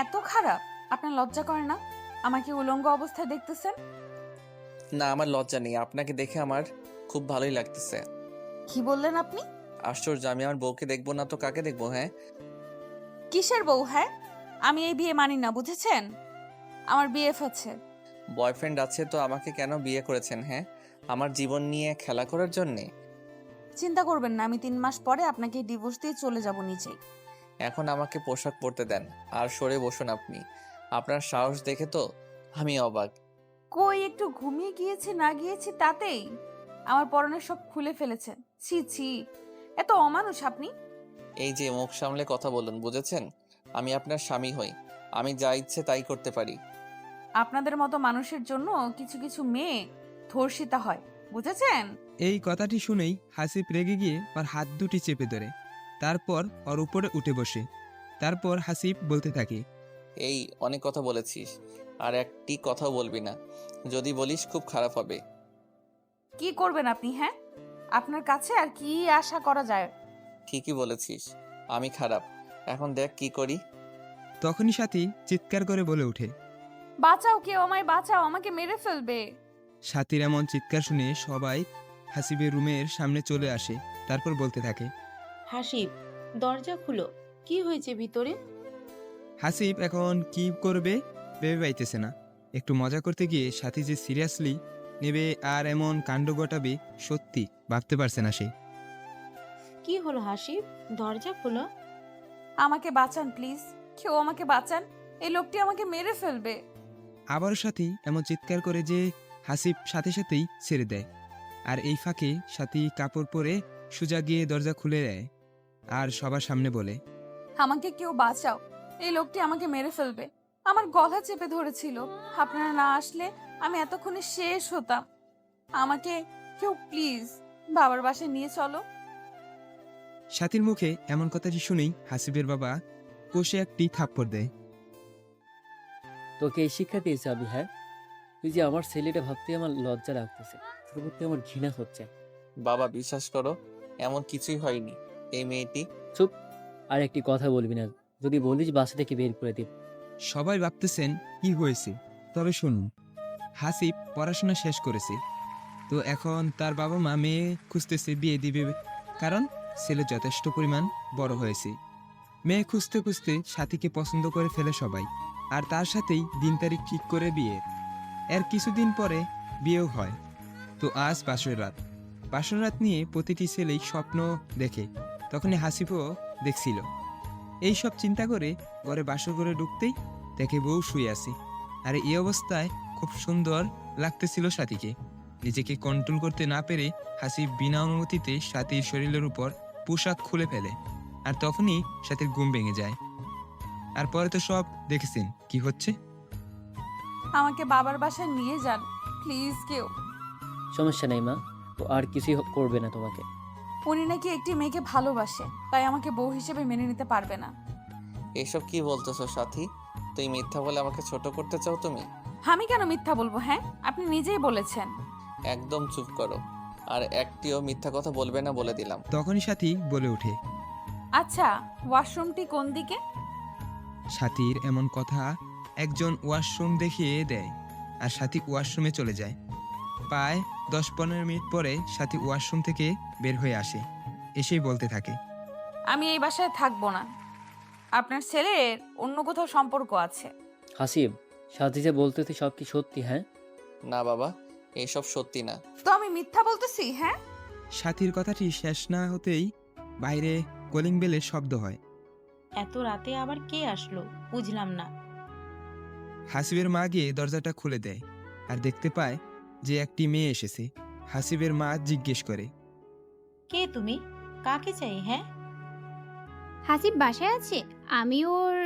এত খারাপ? আপনার লজ্জা করে না আমাকে উলঙ্গ অবস্থায় দেখতেছেন? না, আমার লজ্জা নেই, আপনাকে দেখে আমার খুব ভালোই লাগতেছে। কি বললেন আপনি? আশ্চর্য, আমি আমার বউকে দেখবো না তো কাকে দেখবো? হ্যাঁ, কিসের বউ? হ্যাঁ, আমি এই বিয়ে মানি না, বুঝেছেন? আমার বিএফ আছে। বয়ফ্রেন্ড আছে তো আমাকে কেন বিয়ে করেছেন? হ্যাঁ, আমার জীবন নিয়ে খেলা করার জন্যে? চিন্তা করবেন না, আমি 3 মাস পরে আপনাকে ডিভোর্স দিয়ে চলে যাব নিচেই। এখন আমাকে পোশাক পরতে দেন আর সরে বসুন আপনি। আপনার সাহস দেখে তো আমি অবাক। কই, একটু ঘুমিয়ে গিয়েছি না গিয়েছি তাতেই আমার পরনের সব খুলে ফেলেছেন। ছি ছি, এত অমানুষ আপনি। এই যে মুখ সামলে কথা বলুন, বুঝেছেন? আমি আপনার স্বামী হই, আমি যা ইচ্ছে তাই করতে পারি। আপনাদের মতো মানুষের জন্য কিছু কিছু মেয়ে ধর্ষিতা হয়, বুঝেছেন? এই কথাটি শুনেই হাসিব রেগে গিয়ে ওর হাত দুটি চেপে ধরে, তারপর ওর উপরে উঠে বসে। তারপর হাসিব বলতে থাকে, এই অনেক কথা বলেছিস, আর একটি কথাও বলবি না। যদি বলিস খুব খারাপ হবে। কি করবেন আপনি? হ্যাঁ, আপনার কাছে আর কি আশা করা যায়? ঠিকই বলেছিস, আমি খারাপ। এখন দেখ কি করি। তখনই সাথী চিৎকার করে বলে ওঠে। বাঁচাও, কেউ আমায় বাঁচাও, আমাকে মেরে ফেলবে। সাথীর এমন চিৎকার শুনে সবাই হাসিবের রুমের সামনে চলে আসে। তারপর বলতে থাকে। হাসিব, দরজা খুলো, কি হয়েছে ভিতরে? হাসিব এখন কি করবে ভেবে পাইতেছে না। একটু মজা করতে গিয়ে সাথী যে সিরিয়াসলি নেবে আর এমন কাণ্ড ঘটাবে সত্যি ভাবতে পারছে না সে। কি হলো হাসিব, দরজা খুলো। আমাকে বাঁচান প্লিজ, কেউ আমাকে বাঁচান, এই লোকটি আমাকে মেরে ফেলবে। আবারও সাথী এমন চিৎকার করে যে হাসিব সাথে সাথেই ছেড়ে দেয়। আর এই ফাঁকে সাথী কাপড় পরে সোজা গিয়ে দরজা খুলে দেয় আর সবার সামনে বলে, আমাকে কেউ বাঁচাও, এই লোকটি আমাকে মেরে ফেলবে। আমার গলা চেপে ধরেছিল, আপনারা না আসলে আমি এতক্ষণে শেষ হতাম। আমাকে কেউ প্লিজ বাবার বাসায় নিয়ে চলো। সাথীর মুখে এমন কথাটি শুনেই হাসিবের বাবা কষে একটি থাপ্পড় দেয়। তোকে এই শিক্ষা দিয়েছি আমি? হ্যাঁ, তুই যে আমার ছেলেটা ভাবতে আমার লজ্জা লাগতেছে, তোর প্রতি আমার ঘৃণা হচ্ছে। বাবা, বিশ্বাস করো, এমন কিছুই হয়নি। এই মেয়েটি চুপ, আর একটি কথা বলবি না, যদি বলিস বাসা থেকে বের করে দিব। সবাই ভাবতেছেন কি হয়েছে, তবে শুনুন। হাসিব পড়াশোনা শেষ করেছে, তো এখন তার বাবা মা মেয়ে খুঁজতেছে বিয়ে দিবে, কারণ ছেলে যথেষ্ট পরিমাণ বড় হয়েছে। মেয়ে খুঁজতে খুঁজতে সাথীকে পছন্দ করে ফেলে সবাই, আর তার সাথেই দিন তারিখ ঠিক করে বিয়ে। এর কিছুদিন পরে বিয়েও হয়। তো আজ বাসর রাত। বাসর রাত নিয়ে প্রতিটি ছেলেই স্বপ্ন দেখে, তখনই হাসিবও দেখছিল। এই সব চিন্তা করে ঘরে বাসর ঘরে ঢুকতেই দেখে বউ শুয়ে আছে। আর এই অবস্থায় খুব সুন্দর লাগতেছিল সাথীকে। নিজেকে কন্ট্রোল করতে না পেরে হাসিব বিনা অনুমতিতে সাথীর শরীরের উপর পোশাক খুলে ফেলে। আর তখনই সাথীর ঘুম ভেঙে যায়। আর পরে তো সব দেখেছেন কি হচ্ছে। আমাকে বাবার বাসায় নিয়ে যান প্লিজ কেউ। সমস্যা নেই মা, ও আর কিছুই করবে না তোমাকে। উনি নাকি একটি মেয়েকে ভালোবাসে, তাই আমাকে বউ হিসেবে মেনে নিতে পারবে না। এসব কি বলতেছো সাথী? তুই মিথ্যা বলে আমাকে ছোট করতে চাও তুমি? আমি কেন মিথ্যা বলবো? হ্যাঁ, আপনি নিজেই বলেছেন। একদম চুপ করো, আর একটিও মিথ্যা কথা বলবে না বলে দিলাম। তখনই সাথী বলে ওঠে। আচ্ছা, ওয়াশরুমটি কোন দিকে? সাথীর এমন কথা একজন ওয়াশরুম দেখিয়ে দেয়, আর সাথী ওয়াশরুমে চলে যায়। প্রায় 10-15 মিনিট পরে সাথী ওয়াশরুম থেকে বের হয়ে আসে, এসেই বলতে থাকে। আমি এই বাসায় থাকবো না, আপনার ছেলের অন্য কোথাও সম্পর্ক আছে। হাসিব, সাথী যে বলতেছে সব কি সত্যি? হ্যাঁ, না বাবা, এসব সত্যি না। তো আমি মিথ্যা বলতেছি? হ্যাঁ, সাথীর কথাটি শেষ না হতেই বাইরে কলিং বেলের শব্দ হয়। এত রাতে আবার কে আসলো বুঝলাম না। হাসিবের মা গিয়ে দরজাটা খুলে দেয় আর দেখতে পায় যে একটি মেয়ে এসেছে। হাসিবের মা জিজ্ঞেস করে, কে তুমি, কাকে চাই? হ্যাঁ, হাসিব বাসায় আছে? আমি ওর।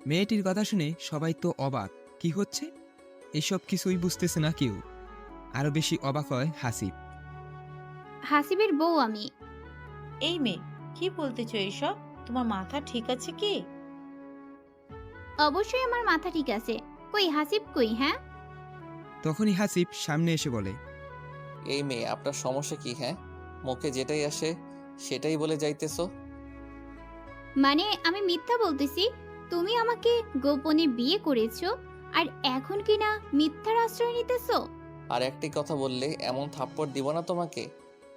মেয়েটির কথা শুনে সবাই তো অবাক, কি হচ্ছে এসব কিছুই বুঝতেছে না কেউ। আরো বেশি অবাক হয় হাসিব। হাসিবের বউ আমি। এই মেয়ে, কি বলতেছো এসব? তোমার মাথা ঠিক আছে কি? অবশ্যই আমার মাথা ঠিক আছে। কই হাসিব কই? হ্যাঁ, তখনই হাসিব সামনে এসে বলে, এই মেয়ে, আপনার সমস্যা কি? হ্যাঁ, মুখে যেটাই আসে সেটাই বলে যাইতেছো। মানে আমি মিথ্যা বলতেছি, তুমি আমাকে গোপনে বিয়ে করেছো আর এখন কি না মিথ্যার আশ্রয় নিতেছো? আর একটি কথা বললে এমন থাপ্পড় দিব না তোমাকে।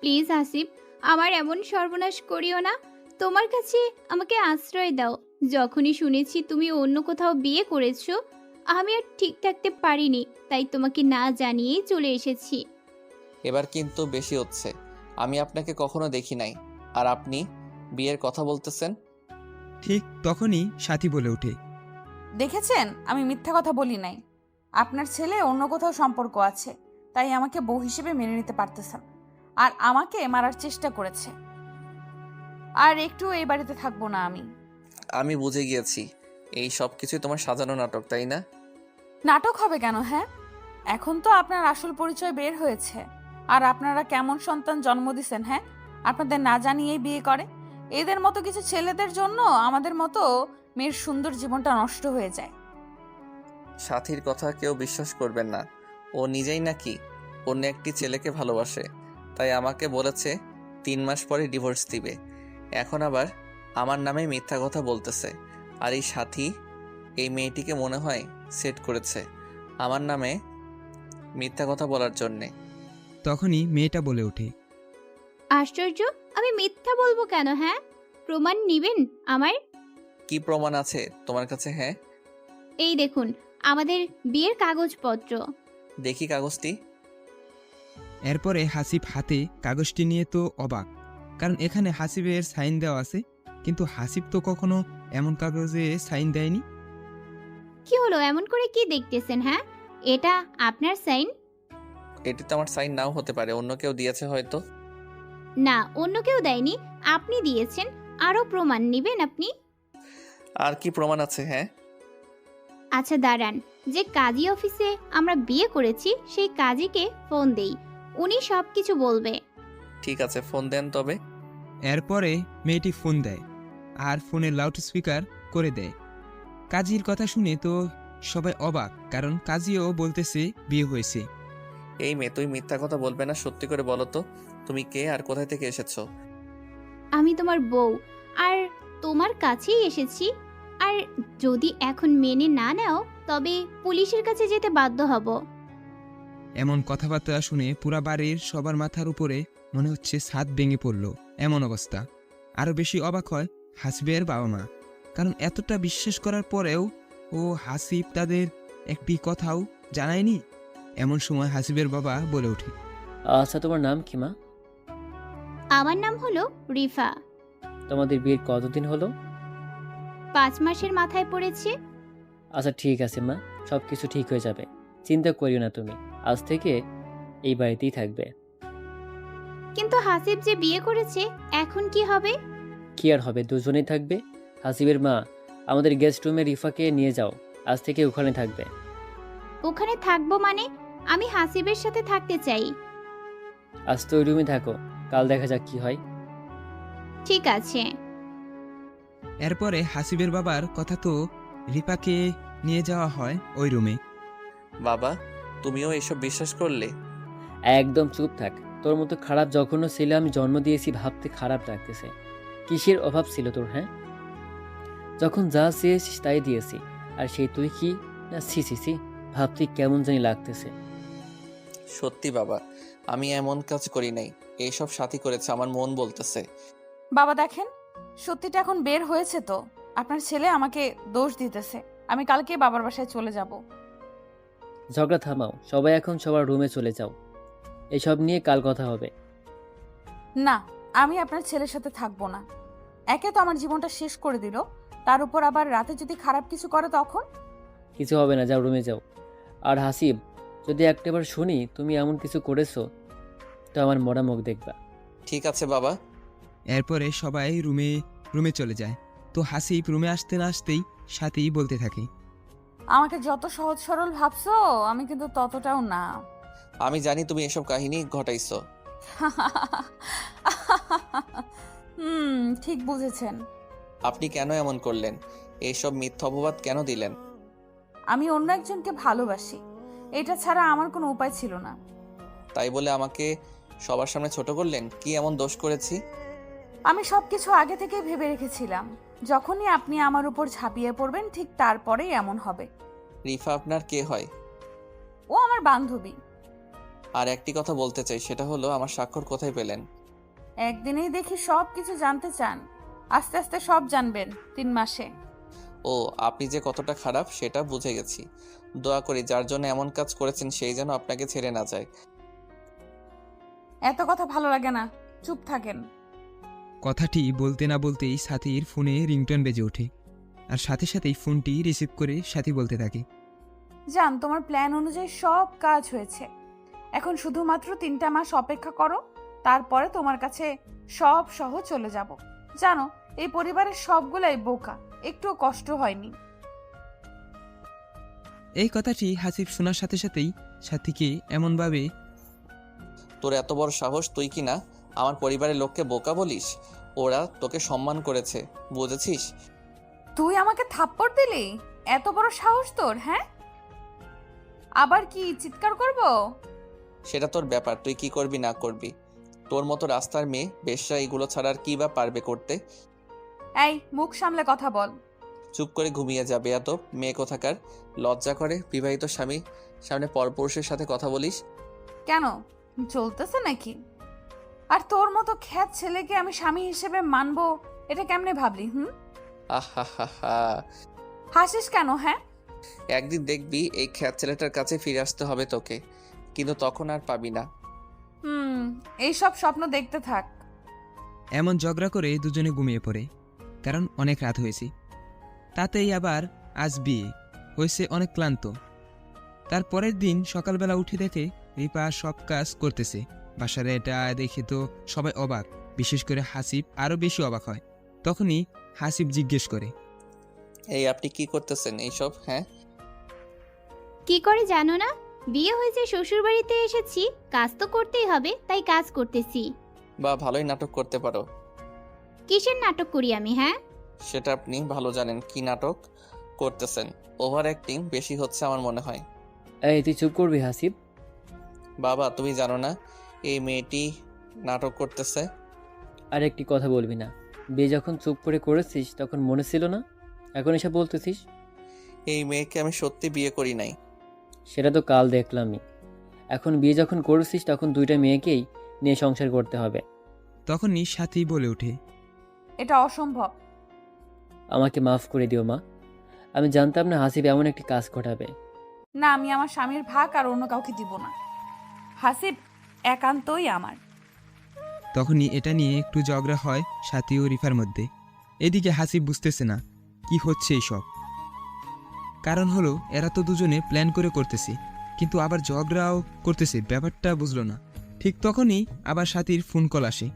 প্লিজ আসিফ, আমার এমন সর্বনাশ করিও না। তোমার কাছে আমাকে আশ্রয় দাও। যখনই শুনেছি তুমি অন্য কোথাও বিয়ে করেছো, আমি আর ঠিক থাকতে পারিনি, তাই তোমাকে না জানিয়েই চলে এসেছি। এবার কিন্তু বেশি হচ্ছে। আমি আপনাকে কখনো দেখি নাই, আর আপনি বিয়ের কথা বলতেছেন। ঠিক তখনই সাথী বলে ওঠে, দেখেছেন, আমি মিথ্যা কথা বলি নাই। আপনার ছেলে অন্য কোথাও সম্পর্ক আছে, তাই আমাকে বউ হিসেবে মেনে নিতে পারতেছেন, আর আমাকে মারার চেষ্টা করেছে। আর একটু এই বাড়িতে থাকবো না আমি। আমি বুঝে গিয়েছি, এই সব কিছুই তোমার সাজানো নাটক, তাই না? নাটক হবে কেন? হ্যাঁ, এখন তো আপনার আসল পরিচয় বের হয়েছে। আর আপনারা কেমন সন্তান জন্ম দিছেন? হ্যাঁ, আপনাদের না জানিয়েই বিয়ে করে। এদের মতো কিছু ছেলেদের জন্য আমাদের মতো মেয়ের সুন্দর জীবনটা নষ্ট হয়ে যায়। সাথীর কথা কেউ বিশ্বাস করবেন না। ও নিজেই নাকি অন্য একটি ছেলেকে ভালোবাসে, তাই আমাকে বলেছে 3 মাস পরে ডিভোর্স দিবে। এখন আবার আমার নামে মিথ্যা কথা বলতেছে। আর এই সাথী, এই মেয়েটিকে মনে হয় সেট করেছে আমার নামে মিথ্যা কথা বলার জন্যে। তখনই মেয়েটা বলে ওঠে, আশ্চর্য, আমি মিথ্যা বলবো কেন? হ্যাঁ, প্রমাণ নিবেন আমার? কি প্রমাণ আছে তোমার কাছে? হ্যাঁ, এই দেখুন আমাদের বিয়ের কাগজপত্র। দেখি কাগজটি। এরপরে হাসিব হাতে কাগজটি নিয়ে তো অবাক, কারণ এখানে হাসিবের সাইন দেওয়া আছে, কিন্তু হাসিব তো কখনো এমন কাগজে সাইন দেয়নি। কি হলো, এমন করে কি দেখতেছেন? হ্যাঁ, এটা আপনার সাইন? এটি তো আমার সাইন নাও হতে পারে, অন্য কেউ দিয়েছে হয়তো। না, অন্য কেউ দেয়নি, আপনি দিয়েছেন। আরো প্রমাণ নিবেন আপনি? আর কি প্রমাণ আছে? হ্যাঁ, আচ্ছা দাঁড়ান, যে কাজী অফিসে আমরা বিয়ে করেছি সেই কাজীকে ফোন দেই, উনি সব কিছু বলবে। ঠিক আছে, ফোন দেন তবে। এরপরে মেয়েটি ফোন দেয় আর ফোনের লাউড স্পিকার করে দেয়। কাজীর কথা শুনে তো সবাই অবাক, কারণ কাজীও বলতেছে বিয়ে হয়েছে। এই মেয়ে, তুই মিথ্যা কথা বলবে না, সত্যি করে বলো তো তুমি কে আর কোথায় থেকে এসেছো? আমি তোমার বউ, আর তোমার কাছেই এসেছি। আর যদি এখন মেনে না নাও তবে পুলিশের কাছে যেতে বাধ্য হব। এমন কথাবার্তা শুনে পুরা বাড়ির সবার মাথার উপরে মনে হচ্ছে ছাদ ভেঙে পড়ল, এমন অবস্থা। আরও বেশি অবাক হয় হাসিবের বাবা মা, কারণ এতটা বিশ্বাস করার পরেও ও হাসিব তাদের একটি কথাও জানায়নি। এমন সময় হাসিবের বাবা বলে ওঠে, আচ্ছা, তোমার নাম কি মা? আমার নাম হলো রিফা। তোমাদের বিয়ের কতদিন হলো? 5 মাসের মাথায় পড়েছে। আচ্ছা ঠিক আছে মা, সব কিছু ঠিক হয়ে যাবে, চিন্তা করিও না তুমি। আজ থেকে এই বাড়িতেই থাকবে। কিন্তু হাসিব যে বিয়ে করেছে, এখন কি হবে? কি আর হবে, দুজনেই থাকবে। হাসিবের মা, আমাদের গেস্ট রুমে রিফাকে নিয়ে যাও, আজ থেকে ওখানে থাকবে। ওখানে থাকবো মানে? আমি হাসিবের সাথে থাকতে চাই। আজ তো ওই রুমে থাকো, কাল দেখা যাক কি হয়। ঠিক আছে। এরপরে হাসিবের বাবার কথা তো রিপাকে নিয়ে যাওয়া হয় ওই রুমে। বাবা, তুমিও এসব বিশ্বাস করলে? একদম চুপ থাক, তোর মতো খারাপ জঘন্য ছেলে আমি জন্ম দিয়েছি ভাবতে খারাপ লাগতেছে। কিসের অভাব ছিল তোর? হ্যাঁ, যখন যা চেয়েছিস তাই দিয়েছি, আর সেই তুই কি না, ছি ছি ছি, ভাবতে কেমন জানি লাগতেছে। সত্যি বাবা, আমি এমন কাজ করি নাই, এইসব সাথী করেছে, আমার মন বলতেছে। বাবা দেখেন, সত্যিটা এখন বের হয়েছে তো। আপনার ছেলে আমাকে দোষ দিতেছে। আমি কালকে বাবার বাসায় চলে যাব। ঝগড়া থামাও, সবাই এখন সবার রুমে চলে যাও, এসব নিয়ে কাল কথা হবে। না, আমি আপনার ছেলের সাথে থাকবো না। একে তো আমার জীবনটা শেষ করে দিল, তার উপর আবার রাতে যদি খারাপ কিছু করে তখন? কিছু হবে না, যাও রুমে যাও। আর হাসিব, যদি একটাবার শুনি তুমি এমন কিছু করেছো, তো আমার মরা মুখ দেখবা। ঠিক আছে বাবা। এরপরে সবাই রুমে চলে যায়। তো হাসিব রুমে আসতে না আসতেই সাথেই বলতে থাকে, আমাকে যত সহজ সরল ভাবছো, আমি কিন্তু ততটাও না। আমি জানি তুমি এসব কাহিনী ঘটাইছো। ঠিক বুঝেছেন। আপনি কেন এমন করলেন? এইসব মিথ্যা অপবাদ কেন দিলেন? আমি অন্য একজনকে ভালোবাসি, এটা ছাড়া আমার কোনো উপায় ছিল না। তাই বলে আমাকে সবার সামনে ছোট করলেন? কি এমন দোষ করেছি? আমি সবকিছু আগে থেকেই ভেবে রেখেছিলাম। যখনই আপনি আমার উপর ঝাঁপিয়ে পড়বেন ঠিক তারপরেই এমন হবে। রিফা আপনার কে হয়? ও আমার বান্ধবী। আর একটি কথা বলতে চাই, সেটা হলো আমার স্বাক্ষর কোথায় পেলেন? একদিনেই দেখি সব কিছু জানতে চান, আস্তে আস্তে সব জানবেন 3 মাসে। ও, আপনি যে কতটা খারাপ সেটা বুঝে গেছি। দোয়া করি যার জন্য এমন কাজ করেছেন সেই যেন আপনাকে ছেড়ে না যায়। এত কথা ভালো লাগে না, চুপ থাকেন। কথাটি বলতে না বলতেই সাথীর ফোনে রিংটোন বেজে ওঠে, আর সাথে সাথেই ফোনটি রিসিভ করে সাথী বলতে থাকে, জান, তোমার প্ল্যান অনুযায়ী সব কাজ হয়েছে। এখন শুধুমাত্র 3টা মাস অপেক্ষা করো, তারপরে তোমার কাছে সব সহ চলে যাব। জানো, এই পরিবারের সবগুলাই বোকা, একটুও কষ্ট হয়নি। এই কথাটি হাসিব শোনার সাথে সাথেই সাথীকে এমনভাবে তোর এত বড় সাহস, তুই কি না আমার পরিবারের লোককে বোকা বলিস? ওরা তোকে সম্মান করেছে, বুঝেছিস? তুই আমাকে থাপ্পড় দিলি? এত বড় সাহস তোর? হ্যাঁ, আবার কি চিৎকার করব? সেটা তোর ব্যাপার, তুই কি করবি না করবি। তোর মতো রাস্তার মেয়ে বেশ্যা এগুলো ছাড়া আর কি বা পারবে করতে? এই, মুখ সামলে কথা বল। চুপ করে ঘুমিয়ে যাবে এত মেয়ে কোথাকার। লজ্জা করে বিবাহিত স্বামী সামনে পরপুরুষের সাথে কথা বলিস? কেন, চলতেছে নাকি? আর তোর মতো খ্যাত ছেলেকে আমি স্বামী হিসেবে মানবো, এটা কেমনে ভাবলি? আহা হা হা। হাসিস কেন? হ্যাঁ, একদিন দেখবি এই খ্যাত ছেলেটার কাছে ফিরে আসতে হবে তোকে, কিন্তু তখন আর পাবি না। এইসব স্বপ্ন দেখতে থাক। এমন ঝগড়া করে দুজনে ঘুমিয়ে পড়ে, কারণ অনেক রাত হয়েছে। তাতেই আবার আজ বিয়ে হয়েছে, অনেক ক্লান্ত। তার পরের দিন সকালবেলা উঠে দেখে রিপা সব কাজ করতেছে। বাসার এটা দেখে তো সবাই অবাক, বিশেষ করে হাসিব আরও বেশি অবাক হয়। তখনই হাসিব জিজ্ঞেস করে, এই আপনি কি করতেছেন এইসব? হ্যাঁ, কি করে জানো না? বিয়ে হয়েছে, শ্বশুর বাড়িতে এসেছি, কাজ তো করতেই হবে, তাই কাজ করতেছি। বা ভালোই নাটক করতে পারো। কিসের নাটক করি আমি? হ্যাঁ, সেটা আপনি ভালো জানেন কি নাটক করতেছেন। ওভার অ্যাক্টিং বেশি হচ্ছে আমার মনে হয়। এই তুই চুপ করবি হাসিব? বাবা, তুমি জানো না এই মেয়েটি নাটক করতেছে? আর একটি কথা বলবি না। বিয়ে যখন চুপ করে করেছিস তখন মনে ছিল না, এখন এসে বলতেছিস? এই মেয়েকে আমি সত্যি বিয়ে করি নাই। সেটা তো কাল দেখলামই। এখন বিয়ে যখন করেছিস তখন দুইটা মেয়েকেই নিয়ে সংসার করতে হবে। তখনই সাথী বলে ওঠে, এটা অসম্ভব। আমাকে মাফ করে দিও মা, আমি জানতাম না হাসিব এমন একটি কাজ ঘটাবে। না, আমি আমার স্বামীর ভাগ আর অন্য কাউকে দিব না। হাসিব একান্তই আমার। তখনই এটা নিয়ে একটু ঝগড়া হয় সাথী ও রিফার মধ্যে। এদিকে হাসিব বুঝতেছে না কি হচ্ছে এইসব। কারণ হলো এরা তো দুজনে প্ল্যান করে করতেছে, কিন্তু আবার ঝগড়াও করতেছে, ব্যাপারটা বুঝলো না। ঠিক তখনই আবার সাথীর ফোন কল আসে,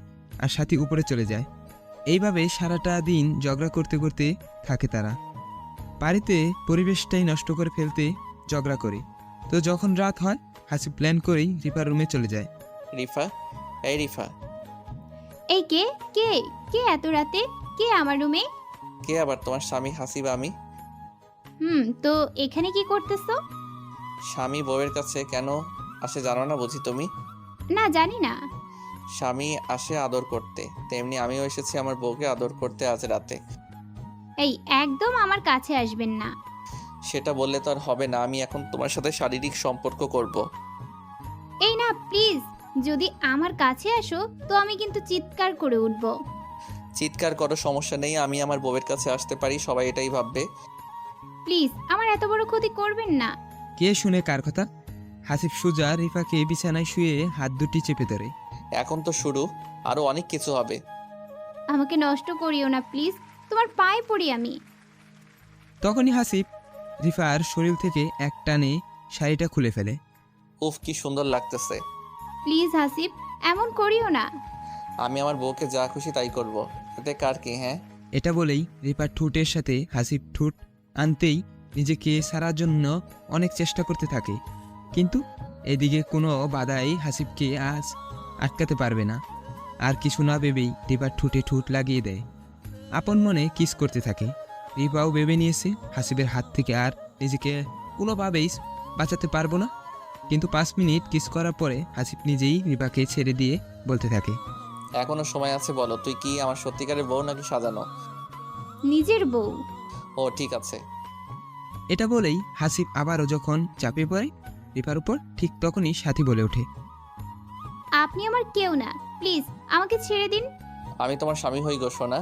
আর সাথী উপরে চলে যায়। এইভাবে সারাটা দিন ঝগড়া করতে করতে থাকে তারা। বাড়িতে পরিবেশটাই নষ্ট করে ফেলতে ঝগড়া করে। তো যখন রাত হয়, হাসিব প্ল্যান করেই রিফার রুমে চলে যায়। রিফা, এই রিফা। এই কে কে কে এত রাতে? কে আমার রুমে? কে আবার? তোমার স্বামী হাসিব আমি। তো এখানে কি করতেছো? স্বামী বউয়ের কাছে কেন আসে জানো না বুঝি তুমি? না, জানি না। স্বামী আসে আদর করতে, তেমনি আমিও এসেছি আমার বউকে আদর করতে আজ রাতে। এই, একদম আমার কাছে আসবেন না। সেটা বললে তো আর হবে না, আমি এখন তোমার সাথে শারীরিক সম্পর্ক করব। এই না, প্লিজ, যদি আমার কাছে আসো তো আমি কিন্তু চিৎকার করে উঠব। চিৎকার করো, সমস্যা নেই, আমি আমার বউয়ের কাছে আসতে পারি, সবাই এটাই ভাববে। প্লিজ, আমার এত বড় ক্ষতি করবেন না। কে শুনে কার কথা? হাসিব সোজা রিফাকে বিছানায় শুয়ে হাত দুটি চেপে ধরে। এখন তো শুরু, আরো অনেক কিছু হবে। আমাকে নষ্ট করিও না প্লিজ, তোমার পায়ে পড়ি আমি। তখনই হাসিব রিফার শরীর থেকে এক টানে শাড়িটা খুলে ফেলে। উফ, কি সুন্দর লাগতেছে। প্লিজ হাসিব, এমন করিও না। আমি আমার বউকে যা খুশি তাই করব, এতে কার কি? হ্যাঁ, এটা বলেই রিফার ঠোঁটের সাথে হাসিব ঠোঁট আনতেই নিজেকে সারার জন্য অনেক চেষ্টা করতে থাকে, কিন্তু এদিকে কোনো বাধাই হাসিবকে আজ আটকাতে পারবে না। আর কিছু না ভেবেই রিফার ঠোঁটে ঠোঁট লাগিয়ে দেয়, আপন মনে কিস করতে থাকে। রিফাও ভেবে নিয়েছে হাসিবের হাত থেকে আর নিজেকে কোনোভাবেই বাঁচাতে পারবো না। কিন্তু 5 মিনিট কিস করার পরে হাসিব নিজেই রিফাকে ছেড়ে দিয়ে বলতে থাকে, এখনো সময় আছে, বলো তুই কি আমার সত্যিকারের বউ নাকি সাজানো? নিজের বউ। ও ঠিক আছে। এটা বলেই হাসিব আবারও যখন চাপিয়ে পড়ে রিফার উপর, ঠিক তখনই সাথী বলে ওঠে, আপনি আমার কেউ না, প্লিজ আমাকে ছেড়ে দিন। আমি তোমার স্বামী হই গো সোনা।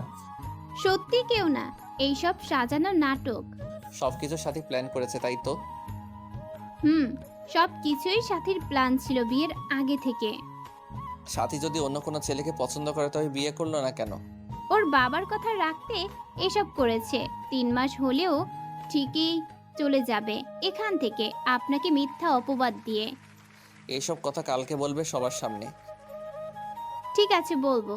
সত্যি কেউ না, এইসব সাজানো নাটক। সবকিছু সাথে প্ল্যান করেছে, তাই তো? সব কিছুই সাথীর প্ল্যান ছিল বিয়ের আগে থেকে। সাথী যদি অন্য কোনো ছেলেকে পছন্দ করে তবে বিয়ে করলো না কেন? ওর বাবার কথা রাখতে এসব করেছে। 3 মাস হলেও ঠিকই চলে যাবে এখান থেকে, আপনাকে মিথ্যা অপবাদ দিয়ে। এইসব কথা কালকে বলবে সবার সামনে। ঠিক আছে, বলবো।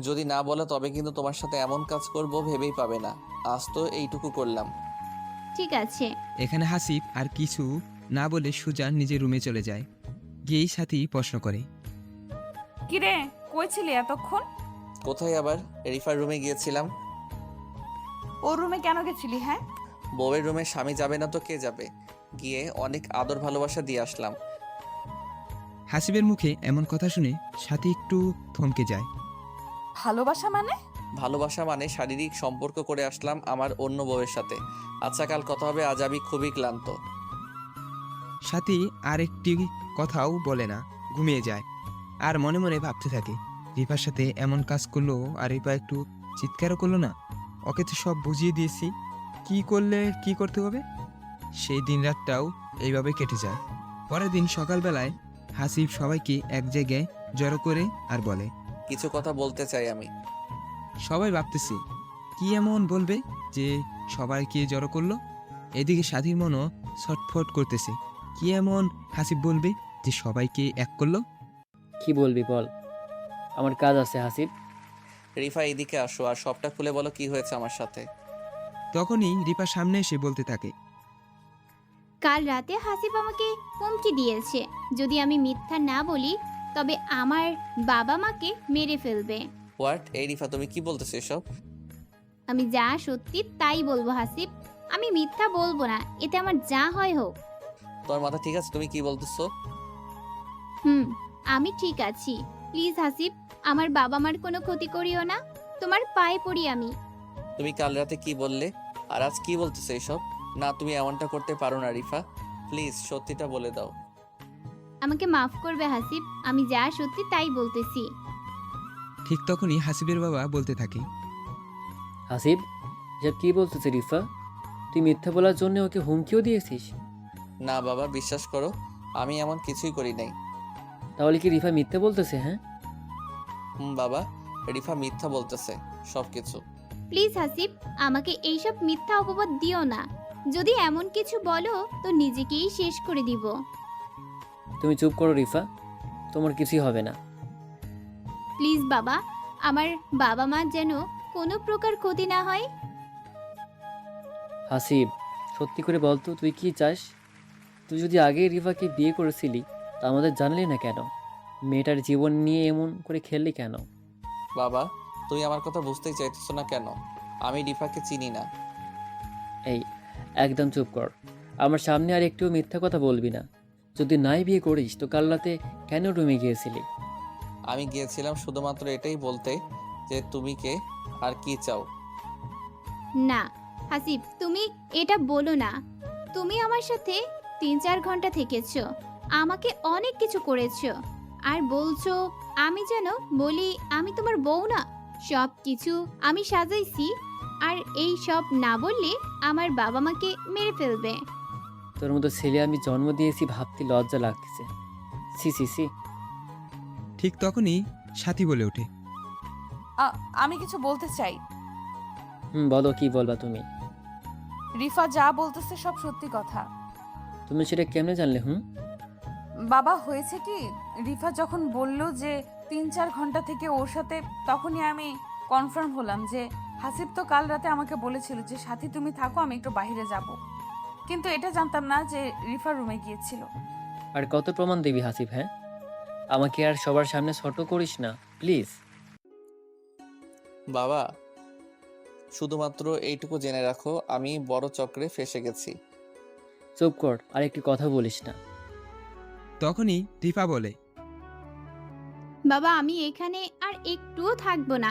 যদি না বলে তবে কিন্তু তোমার সাথে এমন কাজ করব ভেবেই পাবে না। আজ তো এইটুকু করলাম। ঠিক আছে। এখানে হাসিব আর কিছু না বলে সোজা নিজের রুমে চলে যায়। গিয়েই সাথী প্রশ্ন করে, কিরে, কই ছিলি এতক্ষণ? কোথায় আবার? রিফার রুমে গিয়েছিলাম। ওর রুমে কেন গেছিলি? হ্যাঁ, বউয়ের রুমে স্বামী যাবে না তো কে যাবে? গিয়ে অনেক আদর ভালোবাসা দিয়ে আসলাম। হাসিবের মুখে এমন কথা শুনে সাথী একটু থমকে যায়। ভালোবাসা মানে? ভালোবাসা মানে শারীরিক সম্পর্ক করে আসলাম আমার অন্য বউয়ের সাথে। আচ্ছা, কাল কথা হবে, আজ আমি খুবই ক্লান্ত। সাথী আর একটি কথাও বলে না, ঘুমিয়ে যায়। আর মনে মনে ভাবতে থাকে, রিফার সাথে এমন কাজ করলো আর রিফা একটু চিৎকারও করলো না। ওকে তো সব বুঝিয়ে দিয়েছি, কি করলে কি করতে হবে। সেই দিন রাতটাও এইভাবে কেটে যায়। পরের দিন সকালবেলায় হাসিব সবাইকে এক জায়গায় জড়ো করে আর বলে, কিছু কথা বলতে চাই আমি। সবাই ভাবতেছে কি এমন বলবে যে সবাইকে জড়ো করলো। এদিকে সাথীর মনও ছটফট করতেছে, কি এমন হাসিব বলবে যে সবাইকে এক করলো। কি বলবি বল, আমার কাজ আছে হাসিব। রিফা এদিকে আসো আর সবটা খুলে বলো কি হয়েছে আমার সাথে। তখনই রিপা সামনে এসে বলতে থাকে, কাল রাতে হাসিব আমাকে হুমকি দিয়েছে, যদি আমি মিথ্যা না বলি তবে আমার বাবা মাকে মেরে ফেলবে। হোয়াট? এই রিফা, তুমি কি বলতেছো এসব? আমি যা সত্যি তাই বলবো হাসিব, আমি মিথ্যা বলবো না, এতে আমার যা হয় হোক। তোমার মাথা ঠিক আছে? তুমি কি বলতেছো? আমি ঠিক আছি। প্লিজ হাসিব, আমার বাবা মার কোনো ক্ষতি করিও না, তোমার পায়ে পড়ি আমি। তুমি কাল রাতে কি বললে আর আজ কি বলতেছো এসব? না, তুমি এমনটা করতে পারো না রিফা, প্লিজ সত্যিটা বলে দাও। আমাকে মাফ করবে হাসিব, আমি যা সত্যি তাই বলতেছি। ঠিক তখনই হাসিবের বাবা বলতে থাকে, হাসিব, এসব কি বলতেছে রিফা? তুই মিথ্যা বলার জন্য ওকে হুমকিও দিয়েছিস? না বাবা, বিশ্বাস করো, আমি এমন কিছুই করি নাই। তাহলে কি রিফা মিথ্যা বলতেছে? হ্যাঁ বাবা, রিফা মিথ্যা বলতেছে সবকিছু। প্লিজ হাসিব, আমাকে এইসব মিথ্যা অপবাদ দিও না, যদি এমন কিছু বলো তো নিজেকেই শেষ করে দিব। তুমি চুপ করো রিফা, তোমার কিছুই হবে না। প্লিজ বাবা, আমার বাবা মা যেন কোনো প্রকার ক্ষতি না হয়। হাসিব, সত্যি করে বলতো তুই কি চাস? তুই যদি আগেই রিফাকে বিয়ে করেছিলি তা আমাদের জানলি না কেন? মেয়েটার জীবন নিয়ে এমন করে খেললি কেন? বাবা, তুমি আমার কথা বুঝতেই চাইতেছো না কেন? আমি রিফাকে চিনি না। এই, একদম চুপ কর। আমার সামনে আর একটু মিথ্যা কথা বলবি না। যদি নাই বিয়ে করিস তো কাল রাতে কেন রুমে গিয়েছিলি? আমি গিয়েছিলাম শুধুমাত্র এটাই বলতে যে তুমি কে আর কি চাও। না হাসিব, তুমি এটা বলো না। তুমি আমার সাথে 3-4 ঘন্টা থেকেছো, আমাকে অনেক কিছু করেছো, আর বলছো আমি যেন বলি আমি তোমার বউ না। সব কিছু আমি সাজাইছি, আর এই সব না বললে আমার বাবা মাকে মেরে ফেলবে। তোর মতো ছেলে আমি জন্ম দিয়েছি ভাবতে লজ্জা লাগতেছে। সি সি সি। ঠিক তখনই সাথী বলে ওঠে, আমি কিছু বলতে চাই। বলো, কি বলবা তুমি? রিফা যা বলতেছে সব সত্যি কথা। তুমি সেটা কেমনে জানলে? বাবা, হয়েছে কি, রিফা যখন বলল যে 3-4 ঘন্টা থেকে ওর সাথে, তখনই আমি কনফার্ম হলাম যে হাসিব তো কাল রাতে আমাকে বলেছিল যে সাথী তুমি থাকো, আমি একটু বাইরে যাব। কিন্তু এটা জানতাম না যে রিফা রুমে গিয়েছিল। আর কত প্রমাণ দিবি হাসিব? হ্যাঁ, আমাকে আর সবার সামনে ছোট করিস না প্লিজ। বাবা, শুধুমাত্র এইটুকু জেনে রাখো, আমি বড় চক্রে ফেসে গেছি। চুপ কর, আর একটি কথা বলিস না। তখনই রিফা বলে, বাবা আমি এখানে আর একটুও থাকবো না।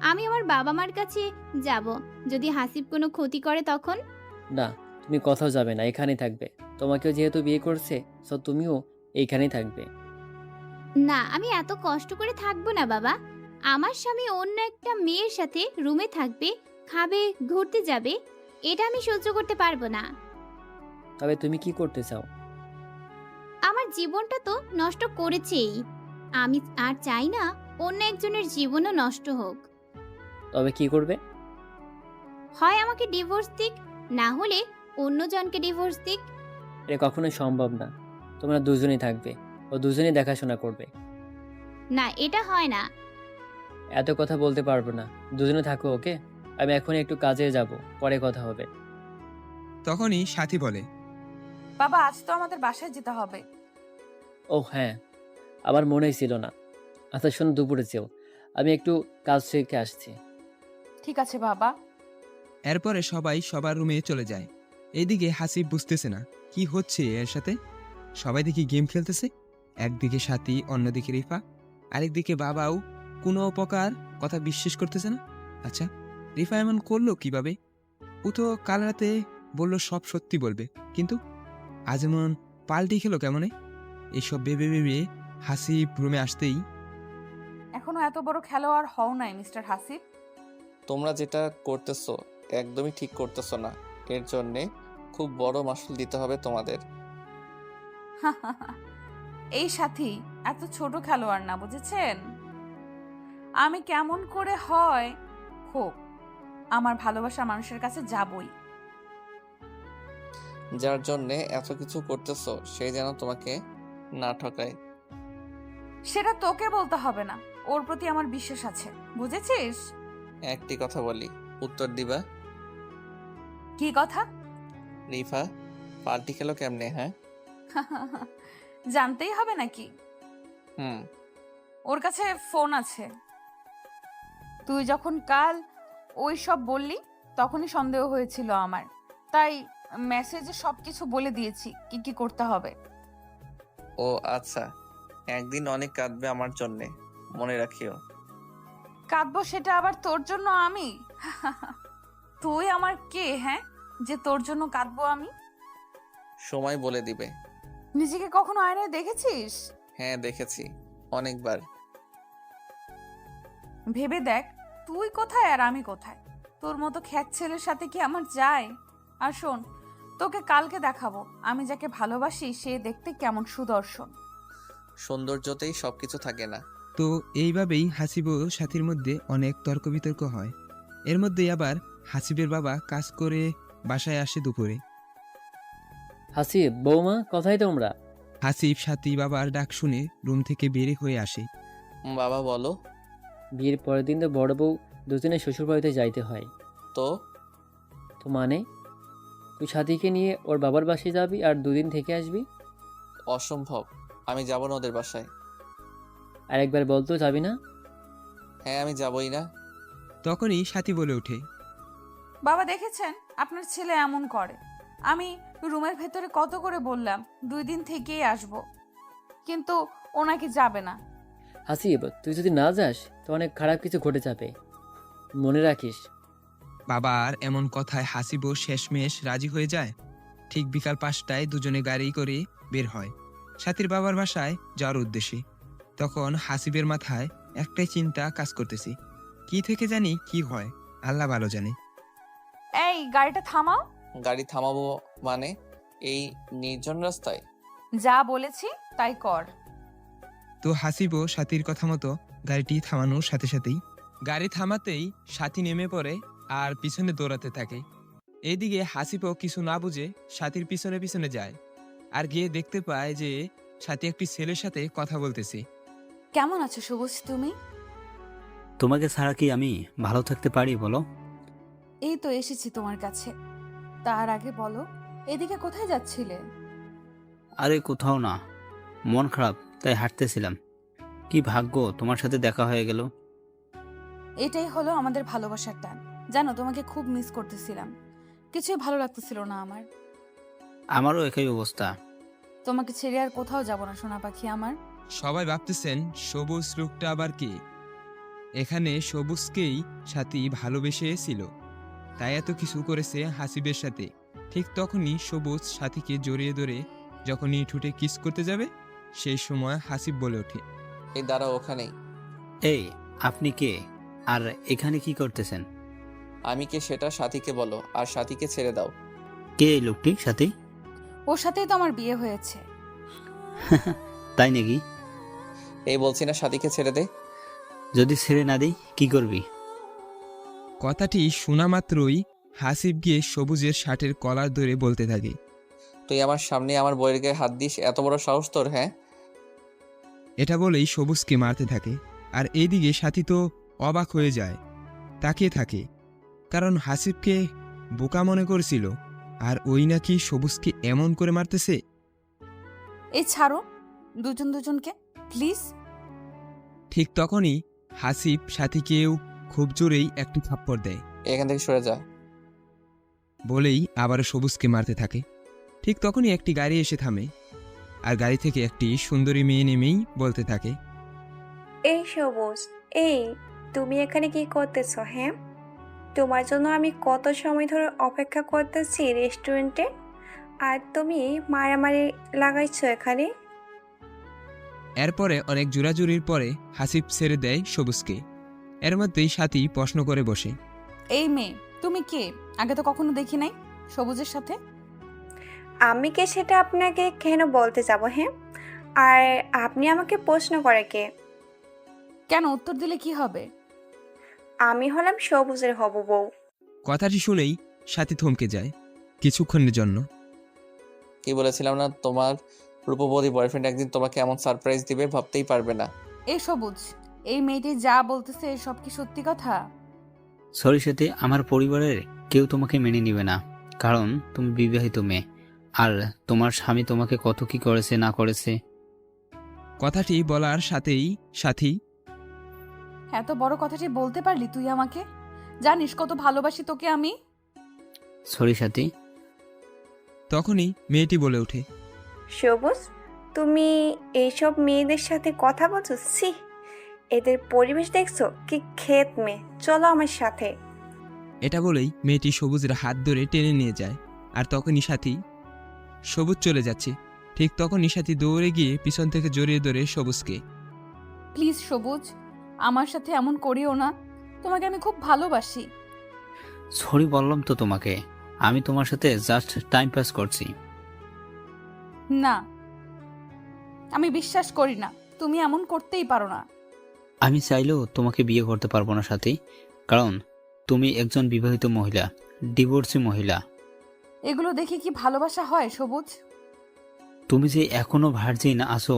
আমি আমার বাবা মার কাছে যাব। যদি হাসিব কোনো ক্ষতি করে তখন? না, তুমি কোথাও যাবে না, এখানেই থাকবে। তোমাকেও যেহেতু বিয়ে করছে, সো তুমিও এইখানেই থাকবে। না, আমি এত কষ্ট করে থাকবো না বাবা। আমার স্বামী অন্য একটা মেয়ের সাথে রুমে থাকবে, খাবে, ঘুরতে যাবে, এটা আমি সহ্য করতে পারবো না। তবে তুমি কি করতে চাও? আমার জীবনটা তো নষ্ট করেছেই, আমি আর চাই না অন্য একজনের জীবনও নষ্ট হোক। তবে কি করবে? হয় আমাকে ডিভোর্স দিক, না হলে অন্যজনকে ডিভোর্স দিক। এটা কখনোই সম্ভব না। তোমরা দুজনেই থাকবে, ও দুজনেই দেখাশোনা করবে। না, এটা হয় না। এত কথা বলতে পারবো না, দুজনে থাকো, ওকে? আমি এখন একটু কাজে যাব, পরে কথা হবে। তখনই সাথী বলে, বাবা আজ তো আমাদের বাসায় যেতে হবে। ও হ্যাঁ, আমার মনেই ছিল না। আচ্ছা শোনো, দুপুরে যেও, আমি একটু কাজ শিখে আসছি। ঠিক আছে বাবা। এরপরে সবাই সবার রুমে চলে যায়। এইদিকে হাসিব বুঝতেছে না কি হচ্ছে এর সাথে। সবাই দেখি গেম খেলতেছে, একদিকে সাথী, অন্যদিকে রিফা, আরেকদিকে বাবাও কোনো প্রকার কথা বিশ্বাস করতেছে না। আচ্ছা, রিফা এমন করলো কিভাবে? ও তো কাল রাতে বললো সব সত্যি বলবে, কিন্তু আজ এমন পাল্টি খেলো কেমনে? এইসব ভেবে ভেবে হাসিব রুমে আসতেই, এখনো এত বড় খেলোয়াড় হও নাই মিস্টার হাসিব। তোমরা যেটা করতেছো একদমই ঠিক করতেছো না। এর জন্যে খুব বড় মাসুল দিতে হবে তোমাদের। এই সাথী এত ছোট খেলোয়াড় না, বুঝেছেন? আমি কেমন করে হয় হোক আমার ভালোবাসা মানুষের কাছে যাবই। যার জন্যে এত কিছু করতেছো সে যেন তোমাকে না ঠকায়। সেটা তোকে বলতে হবে না, ওর প্রতি আমার বিশ্বাস আছে, বুঝেছিস? একটি কথা বলি, উত্তর দিবা? কি কথা? রিফা পার্টি খেলো কেমনে? হ্যাঁ, জানতেই হবে নাকি? হুম। ওর কাছে ফোন আছে। তুই যখন কাল ওই সব বললি তখনই সন্দেহ হয়েছিল আমার, তাই মেসেজে সবকিছু বলে দিয়েছি কি কি করতে হবে। ও আচ্ছা, একদিন অনেক কাঁদবে আমার জন্যে, মনে রাখিও। কাঁদবো সেটা আবার তোর জন্য আমি? তুই আমার কে, হ্যাঁ, যে তোর জন্য কাঁদবো আমি? সময় বলে দিবে। নিজেকে কখনো আয়নায় দেখেছিস? হ্যাঁ দেখেছি, অনেকবার। ভেবে দেখ তুই কোথায় আর আমি কোথায়। তোর মতো খ্যাত ছেলের সাথে কি আমার যায়? আর শোন, তোকে কালকে দেখাবো আমি যাকে ভালোবাসি সে দেখতে কেমন সুদর্শন। সৌন্দর্যতেই সবকিছু থাকে না। তো এইভাবেই হাসিব ও সাথীর মধ্যে অনেক তর্ক বিতর্ক হয়। এর মধ্যেই আবার হাসিবের বাবা কাজ করে বাসায় আসে দুপুরে। হাসিব, বৌমা, কোথায় তোমরা? হাসিব সাথী বাবার ডাক শুনে রুম থেকে বের হয়ে আসে। বাবা বলো। বিয়ের পরের দিন তো বড় বউ দুজনে শ্বশুরবাড়িতে যাইতে হয়। তো তো মানে, তুই সাথীকে নিয়ে ওর বাবার বাসায় যাবি আর দুদিন থেকে আসবি? অসম্ভব, আমি যাব না ওদের বাসায়। আর একবার বলতো যাবি না? হ্যাঁ আমি যাবই না। তখনই সাথী বলে ওঠে, বাবা দেখেছেন আপনার ছেলে এমন করে। আমি রুমের ভেতরে কত করে বললাম 2 দিন থেকেই আসবো, কিন্তু ও নাকি যাবে না। হাসিব, তুই যদি না যাস তো অনেক খারাপ কিছু ঘটে যাবে, মনে রাখিস। বাবার এমন কথায় হাসিব শেষমেশ রাজি হয়ে যায়। ঠিক বিকাল 5টায় দুজনে গাড়ি করে বের হয় সাথীর বাবার বাসায় যাওয়ার উদ্দেশ্যে। তখন হাসিবের মাথায় একটাই চিন্তা কাজ করতেছে, কি থেকে জানি কি হয়, আল্লাহ ভালো জানে। এই গাড়িটা থামাও। গাড়ি থামাবো মানে? এই নির্জন রাস্তায়? যা বলেছি তাই কর। তো হাসিব সাথীর কথা মতো গাড়িটি থামানোর সাথে সাথেই গাড়ি থামাতেই সাথী নেমে পড়ে আর পিছনে দৌড়াতে থাকে। এইদিকে হাসিবও কিছু না বুঝে সাথীর পিছনে পিছনে যায় আর গিয়ে দেখতে পায় যে সাথী একটি ছেলের সাথে কথা বলতেছে। কেমন আছো সবুজ তুমি? তোমাকে ছাড়া কি আমি ভালো থাকতে পারি বলো? এই তো এসেছি তোমার কাছে। তার আগে বলো এদিকে কোথায় যাচ্ছিলে? আরে কোথাও না, মন খারাপ তাই হাঁটতেছিলাম। কি ভাগ্য তোমার সাথে দেখা হয়ে গেল। এটাই হলো আমাদের ভালোবাসার টান। জানো তোমাকে খুব মিস করতেছিলাম, কিছুই ভালো লাগতেছিল না আমার। আমারও একই অবস্থা। তোমাকে ছেড়ে আর কোথাও যাব না সোনা পাখি আমার। সবাই ভাবতেছেন সবুজ লোকটা আবার কে। এখানে সবুজকেই সাথী ভালোবেসেছিল, তাই এত কিছু করেছে হাসিবের সাথে। ঠিক তখনই সবুজ সাথীকে জড়িয়ে ধরে যখনই ঠোঁটে কিস করতে যাবে, সেই সময় হাসিব বলে ওঠে, এই দাঁড়াও ওখানেই। এই, আপনি কে? আর এখানে কি করতেছেন? আমি কে সেটা সাথীকে বলো, আর সাথীকে ছেড়ে দাও। কে এই লোকটি সাথে? ওর সাথেই তো আমার বিয়ে হয়েছে। তাই নাকি? এই বলছি না সাথীকে ছেড়ে দে। যদি ছেড়ে না দিই কি করবি? কথাটি শোনা মাত্রই হাসিব গিয়ে সবুজের শার্টের কলার ধরে বলতে থাকে, তুই আমার সামনে আমার বইয়ের গায়ে হাত দিস, এত বড় সাহস তোর? হ্যাঁ, এটা বলেই সবুজকে মারতে থাকে। আর এইদিকে সাথী তো অবাক হয়ে যায়, তাকিয়ে থাকে, কারণ হাসিবকে বোকা মনে করেছিল, আর ওই নাকি সবুজকে এমন করে মারতেছে। এই ছাড়ো দুজন দুজনকে প্লিজ। ঠিক তখনই হাসিব সাথীকেও খুব জোরেই একটি থাপ্পড় দেয়, এখান থেকে সরে যা। বলেই আবারও সবুজকে মারতে থাকে। ঠিক তখনই একটি গাড়ি এসে থামে, আর গাড়ি থেকে একটি সুন্দরী মেয়ে নেমেই বলতে থাকে, এই সবুজ, এই তুমি এখানে কি করতেছো? হ্যাঁ, তোমার জন্য আমি কত সময় ধরে অপেক্ষা করতেছি রেস্টুরেন্টে, আর তুমি মারামারি লাগাইছো এখানে। এরপরে অনেক জোরাজুরির পরে হাসিব ছেড়ে দেয় সবুজকে। এর মধ্যেই সাথী প্রশ্ন করে বসে, এই মেয়ে তুমি কে? আগে তো কখনো দেখি নাই সবুজের সাথে। আমি কে সেটা আপনাকে কেন বলতে যাব? হ্যাঁ, আর আপনি আমাকে প্রশ্ন করে কে? কেন, উত্তর দিলে কি হবে? আমি হলাম সবুজের হবু বউ। কথাটি শুনেই সাথী থমকে যায় কিছুক্ষণের জন্য। কি বলেছিলাম না, তোমার রূপবতী বয়ফ্রেন্ড একদিন তোমাকে এমন সারপ্রাইজ দিবে ভাবতেই পারবে না। এই সবুজ, এই মেয়েটি যা বলতেছে সব কি সত্যি কথা? সরি সাথে, আমার পরিবারের কেউ তোমাকে মেনে নিবে না, কারণ তুমি বিবাহিত মেয়ে, আর তোমার স্বামী তোমাকে কত কি করেছে না করেছে। কথাটি বলার সাথেই সাথী, এত বড় কথাটি বলতে পারলি তুই আমাকে? জানিস কত ভালোবাসি তোকে আমি। সরি সাথে। তখনই মেয়েটি বলে ওঠে, সবুজ, তুমি এইসব মেয়েদের সাথে কথা বলছো? ছি, এদের পরিবেশ দেখছো কি ক্ষেত মেয়ে, চলো আমার সাথে। এটা বলেই মেয়েটি সবুজের হাত ধরে টেনে নিয়ে যায়। আর তখনই সাথী, সবুজ চলে যাচ্ছে। ঠিক তখনই সাথী দৌড়ে গিয়ে পিছন থেকে জড়িয়ে ধরে সবুজকে। প্লিজ সবুজ, আমার সাথে এমন করিও না, তোমাকে আমি খুব ভালোবাসি। সরি বললাম তো তোমাকে, আমি তোমার সাথে জাস্ট টাইম পাস করছি। না, আমি বিশ্বাস করি না, তুমি এমন করতেই পারো না। আমি চাইলেও তোমাকে বিয়ে করতে পারবো না সাথী, কারণ তুমি একজন বিবাহিত মহিলা, ডিভোর্সি মহিলা। এগুলো দেখে কি ভালোবাসা হয় সবুজ? তুমি যে এখনো ভার্জিন আছো,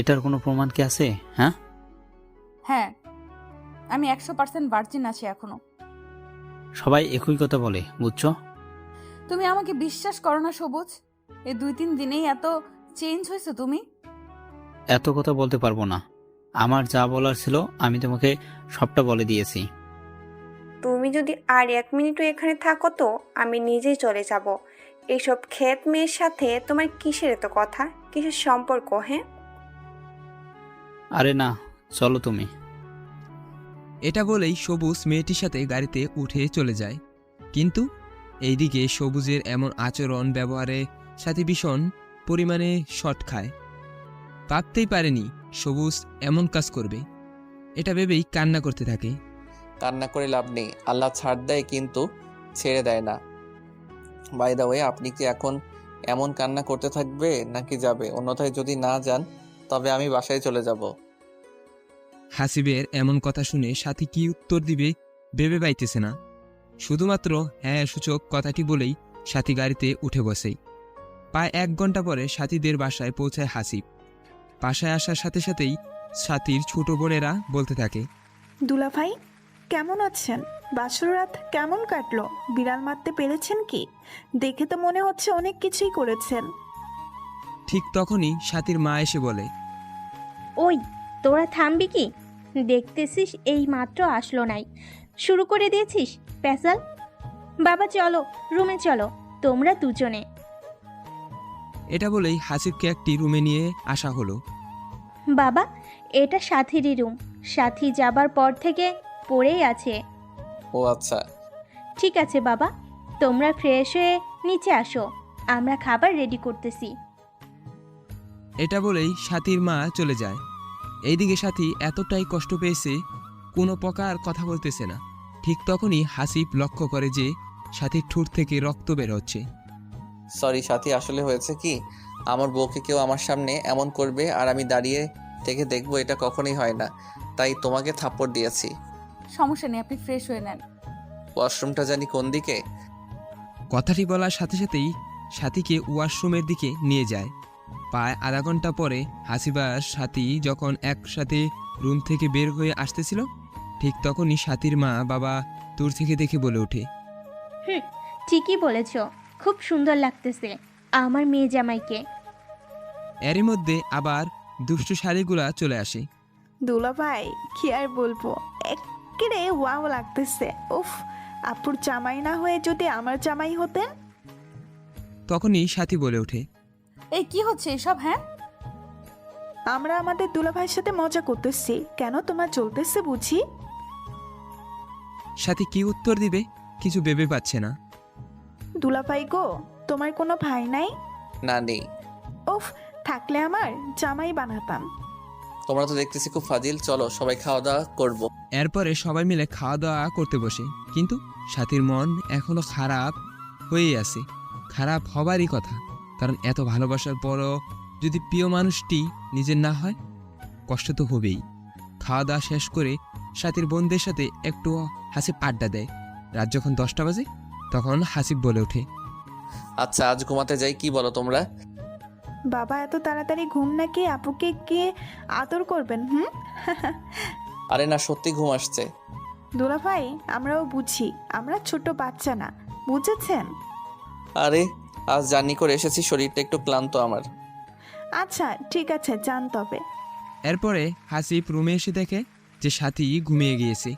এটার কোনো প্রমাণ কি আছে? হ্যাঁ, হ্যাঁ, আমি 100% ভার্জিন আছি এখনো। সবাই একই কথা বলে, বুঝছো? তুমি আমাকে বিশ্বাস করো না সবুজ? এই 2-3 দিনেই এত চেঞ্জ হয়েছে তুমি। এত কথা বলতে পারবো না, আমার যা বলার ছিল আমি তোমাকে সবটা বলে দিয়েছি। তুমি যদি আর 1 মিনিটও এখানে থাকো তো আমি নিজেই চলে যাব। এইসব ক্ষেত মেয়ের সাথে তোমার কিসের এত কথা, কিসের সম্পর্ক? হ্যাঁ, আরে না, চলো তুমি। এটা বলেই সবুজ মেয়েটির সাথে গাড়িতে উঠে চলে যায়। কিন্তু এইদিকে সবুজের এমন আচরণ ব্যবহারে সাথী ভীষণ পরিমাণে শট খায়। ভাবতেই পারেনি সবুজ এমন কাজ করবে। এটা ভেবেই কান্না করতে থাকে। কান্না করে লাভ নেই, আল্লাহ ছাড় দেয় কিন্তু ছেড়ে দেয় না। বাই দ্য ওয়ে, আপনি কি এখন এমন কান্না করতে থাকবে নাকি যাবে? অন্যথায় যদি না যান তবে আমি বাসায় চলে যাব। হাসিবের এমন কথা শুনে সাথী কি উত্তর দিবে ভেবে পাইতেছে না। শুধুমাত্র হ্যাঁ সূচক কথাটি বলেই সাথী গাড়িতে উঠে বসেই। প্রায় 1 ঘন্টা পরে সাথীদের বাসায় পৌঁছায় হাসিব। বাসায় আসার সাথে সাথেই সাথীর ছোট বোনেরা বলতে থাকে, দুলাভাই কেমন আছেন? বাসর রাত কেমন কাটলো? বিড়াল মারতে পেরেছেন কি? দেখে তো মনে হচ্ছে অনেক কিছুই করেছেন। ঠিক তখনই সাথীর মা এসে বলে, ওই তোরা থামবি কি? দেখতেছিস এই মাত্র আসলো নাই, শুরু করে দিয়েছিস পেশাল। বাবা চলো রুমে চলো, তোমরা দুজনে। এটা বলেই হাসিবকে একটি রুমে নিয়ে আসা হলো। বাবা, এটা সাথীরই রুম। সাথী যাবার পর থেকে পড়েই আছে। ও আচ্ছা। ঠিক আছে বাবা, তোমরা ফ্রেশ হয়ে নিচে আসো, আমরা খাবার রেডি করতেছি। এটা বলেই সাথীর মা চলে যায়। এইদিকে সাথী এতটাই কষ্ট পেয়েছে, কোনো প্রকার কথা বলতেছে না। ঠিক তখনই হাসিব লক্ষ্য করে যে সাথীর ঠোঁট থেকে রক্ত বের হচ্ছে। সরি সাথী, আসলে হয়েছে কি, আমার বউকে কেউ আমার সামনে এমন করবে আর আমি দাঁড়িয়ে থেকে দেখবো, এটা কখনোই হয় না, তাই তোমাকে থাপ্পড় দিয়েছি। সমস্যা নেই, আপনি ফ্রেশ হয়ে নেন। ওয়াশরুমটা জানি কোন দিকে? কথাটি বলার সাথে সাথেই সাথীকে ওয়াশরুমের দিকে নিয়ে যায়। প্রায় আধা ঘন্টা পরে হাসিবার সাথী যখন একসাথে রুম থেকে বের হয়ে আসতেছিল, ঠিক তখনই সাথীর মা বাবা দূর থেকে দেখে বলে ওঠে, ঠিকই বলেছ, খুব সুন্দর লাগতেছে আমার মেয়ে জামাইকে। এরই মধ্যে আবার দুষ্টু শাড়িগুলা চলে আসে। দুলা ভাই, কি আর বলবো, একেবারে ওয়াও লাগতেছে। উফ, আপুর জামাই না হয়ে যদি আমার জামাই হতেন। তখনই সাথী বলে ওঠে, এই কি হচ্ছে এসব? হ্যাঁ, আমরা আমাদের দুলা ভাইয়ের সাথে মজা করতেছি, কেন তোমার চলতেছে বুঝি? সাথী কি উত্তর দিবে কিছু ভেবে পাচ্ছে না। দুলা ভাই গো, তোমার কোনো ভাই নাই? না নেই। উফ, থাকলে আমার জামাই বানাতাম। তোমরা তো দেখতেছি খুব ফাজিল, চলো সবাই খাওয়া দাওয়া করবো। এরপরে সবাই মিলে খাওয়া দাওয়া করতে বসে, কিন্তু সাথীর মন এখনো খারাপ হয়েই আছে। খারাপ হবারই কথা, কারণ এত ভালোবাসার পরও যদি প্রিয় মানুষটি নিজের না হয়, কষ্ট তো হবেই। খাওয়া দাওয়া শেষ করে সাথীর বোনদের সাথে একটু হাসিব আড্ডা দেয়। রাত যখন 10টা বাজে তখন হাসিব বলে ওঠে, আচ্ছা আজ ঘুমাতে যাই, কি বলো তোমরা? বাবা, এত তাড়াতাড়ি ঘুম নাকি? আপুকে কে আদর করবেন? আরে না, সত্যি ঘুম আসছে। দুলা ভাই, আমরাও বুঝি, আমরা ছোট বাচ্চা না, বুঝেছেন? আরে আজ জার্নি করে এসেছি, শরীরটা একটু ক্লান্ত আমার। আচ্ছা ঠিক আছে, যান তবে। এরপরে হাসিব রুমে এসে দেখে যে সাথী ঘুমিয়ে গিয়েছে।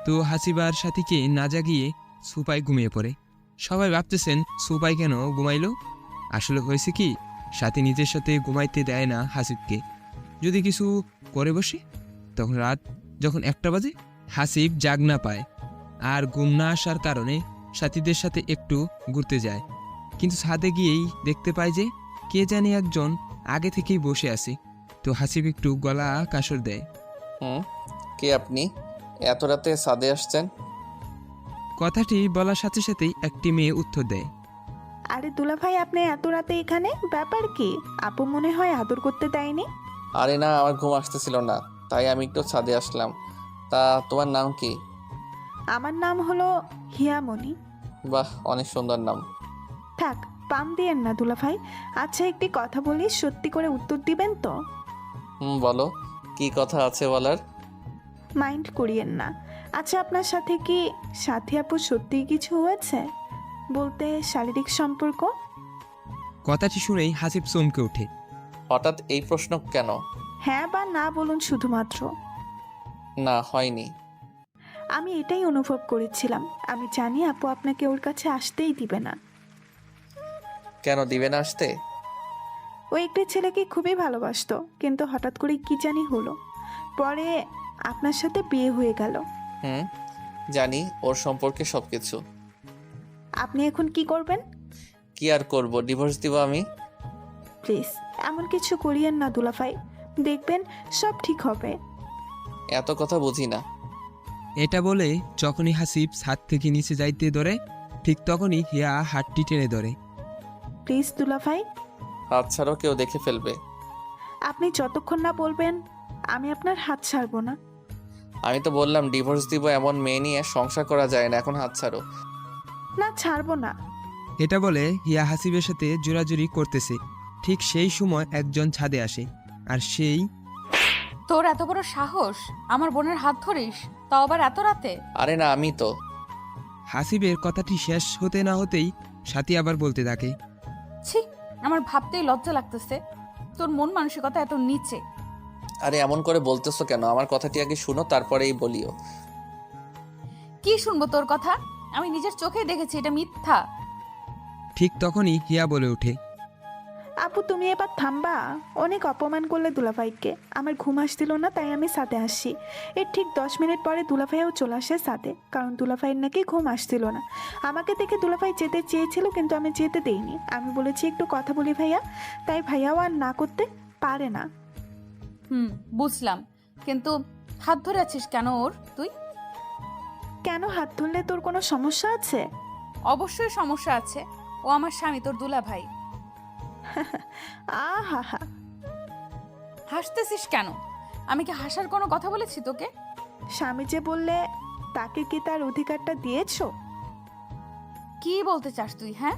তো হাসিবার সাথীকে না জাগিয়ে সুপাই ঘুমিয়ে পড়ে। সবাই ভাবতেছেন সুপাই কেন ঘুমাইলো। আসলে হয়েছে কি, সাথী নিজের সাথে ঘুমাইতে দেয় না হাসিবকে। যদি কিছু করে বসে, তখন রাত যখন 1টা বাজে হাসিব জাগ না পায়, আর ঘুম না আসার কারণে সাথীদের সাথে একটু ঘুরতে যায়। কিন্তু ছাদে গিয়েই দেখতে পায় যে কে জানি একজন আগে থেকেই বসে আছে। তো হাসিব একটু গলা কাসর দেয়। কে আপনি? এত রাতে ছাদে আসছেন? কথাটি বলার সাথে সাথেই একটি মেয়ে উত্তর দেয়, আরে দুলা ভাই, আপনি এত রাতে এখানে, ব্যাপার কি? আপু মনে হয় আদর করতে দেয়নি। আরে না, আমার ঘুম আসতেছিল না, তাই আমি একটু ছাদে আসলাম। তা তোমার নাম কি? আমার নাম হলো হিয়ামণি। বাহ, অনেক সুন্দর নাম। থাক, পাম দিয়েন না দুলা ভাই। আচ্ছা একটি কথা বলি, সত্যি করে উত্তর দিবেন তো? বলো, কি কথা আছে বলার? মাইন্ড করিয়েন না। আচ্ছা, আপনার সাথে কি সাথী আপু সত্যিই কিছু হয়েছে? বলতে শারীরিক সম্পর্ক? কথাটি শুনেই হাসিব চমকে ওঠে। হঠাৎ এই প্রশ্ন কেন? হ্যাঁ বা না বলুন শুধুমাত্র। না, হয়নি। আমি এটাই অনুভব করেছিলাম। আমি জানি আপু আপনাকে ওর কাছে আসতেই দিবে না। কেন দিবে না আসতে? ও একটি ছেলেকে খুবই ভালোবাসতো, কিন্তু হঠাৎ করে কি জানি হলো, পরে আপনার সাথে বিয়ে হয়ে গেল। জানি ওর সম্পর্কে সবকিছু। আপনি এখন কি করবেন? কি আর করব, ডিভোর্স দিব আমি। প্লিজ এমন কিছু করিয়েন না দুলাভাই, দেখবেন সব ঠিক হবে। এত কথা বুঝি না। এটা বলে যখনই হাসিব ছাদ থেকে নিচে যাইতে ধরে, ঠিক তখনই হিয়া হাতটি টেনে ধরে। প্লিজ দুলাভাই। হাত ছাড়ো, কেউ দেখে ফেলবে। আপনি যতক্ষণ না বলবেন আমি আপনার হাত ছাড়বো না। আমি তো বললাম ডিভোর্স দিব, এমন মেয়ে নিয়ে সংসার করা যায় না, এখন হাত ছাড়ো। না, ছাড়বো না। এটা বলে হিয়া হাসিবের সাথে জোরাজুরি করতেছে। ঠিক সেই সময় একজন ছাদে আসে, আর সেই, তোর এত বড় সাহস আমার বোনের হাত ধরিস, তাও আবার এত রাতে? আরে না, আমি তো। হাসিবের কথাটি শেষ হতে না হতেই সাথী আবার বলতে থাকে, ছি, আমার ভাবতেই লজ্জা লাগতেছে, তোর মন মানসিকতা এত নিচে। আরে এমন করে বলতেছো কেন? আমার কথাটি আগে শুনো, তারপরেই বলিও। কি শুনবো তোর কথা? আমি নিজের চোখেই দেখেছি এটা মিথ্যা। ঠিক তখনই হিয়া বলে ওঠে, আপু তুমি এবার থামবা। অনেক অপমান করলে দুলাভাইকে। আমার ঘুম আসছিল না, তাই আমি সাথে আসছি। এর ঠিক 10 মিনিট পরে দুলাভাইও চলে আসে সাথে, কারণ দুলাভাইয়ের নাকি ঘুম আসছিল না। আমাকে দেখে দুলাভাই যেতে চেয়েছিল, কিন্তু আমি যেতে দেইনি। আমি বলেছি একটু কথা বলি ভাইয়া, তাই ভাইয়াও আর না করতে পারে না। বুঝলাম, কিন্তু হাত ধরে আছিস কেন ওর তুই? কেন হাত ধরলে তোর কোনো সমস্যা আছে? অবশ্যই সমস্যা আছে, ও আমার স্বামী, তোর দুলা ভাই। আহা হা। হাসতেছিস কেন? আমি কি হাসার কোনো কথা বলেছি তোকে? স্বামী যে বললে, তাকে কি তার অধিকারটা দিয়েছো? কি বলতে চাস তুই? হ্যাঁ,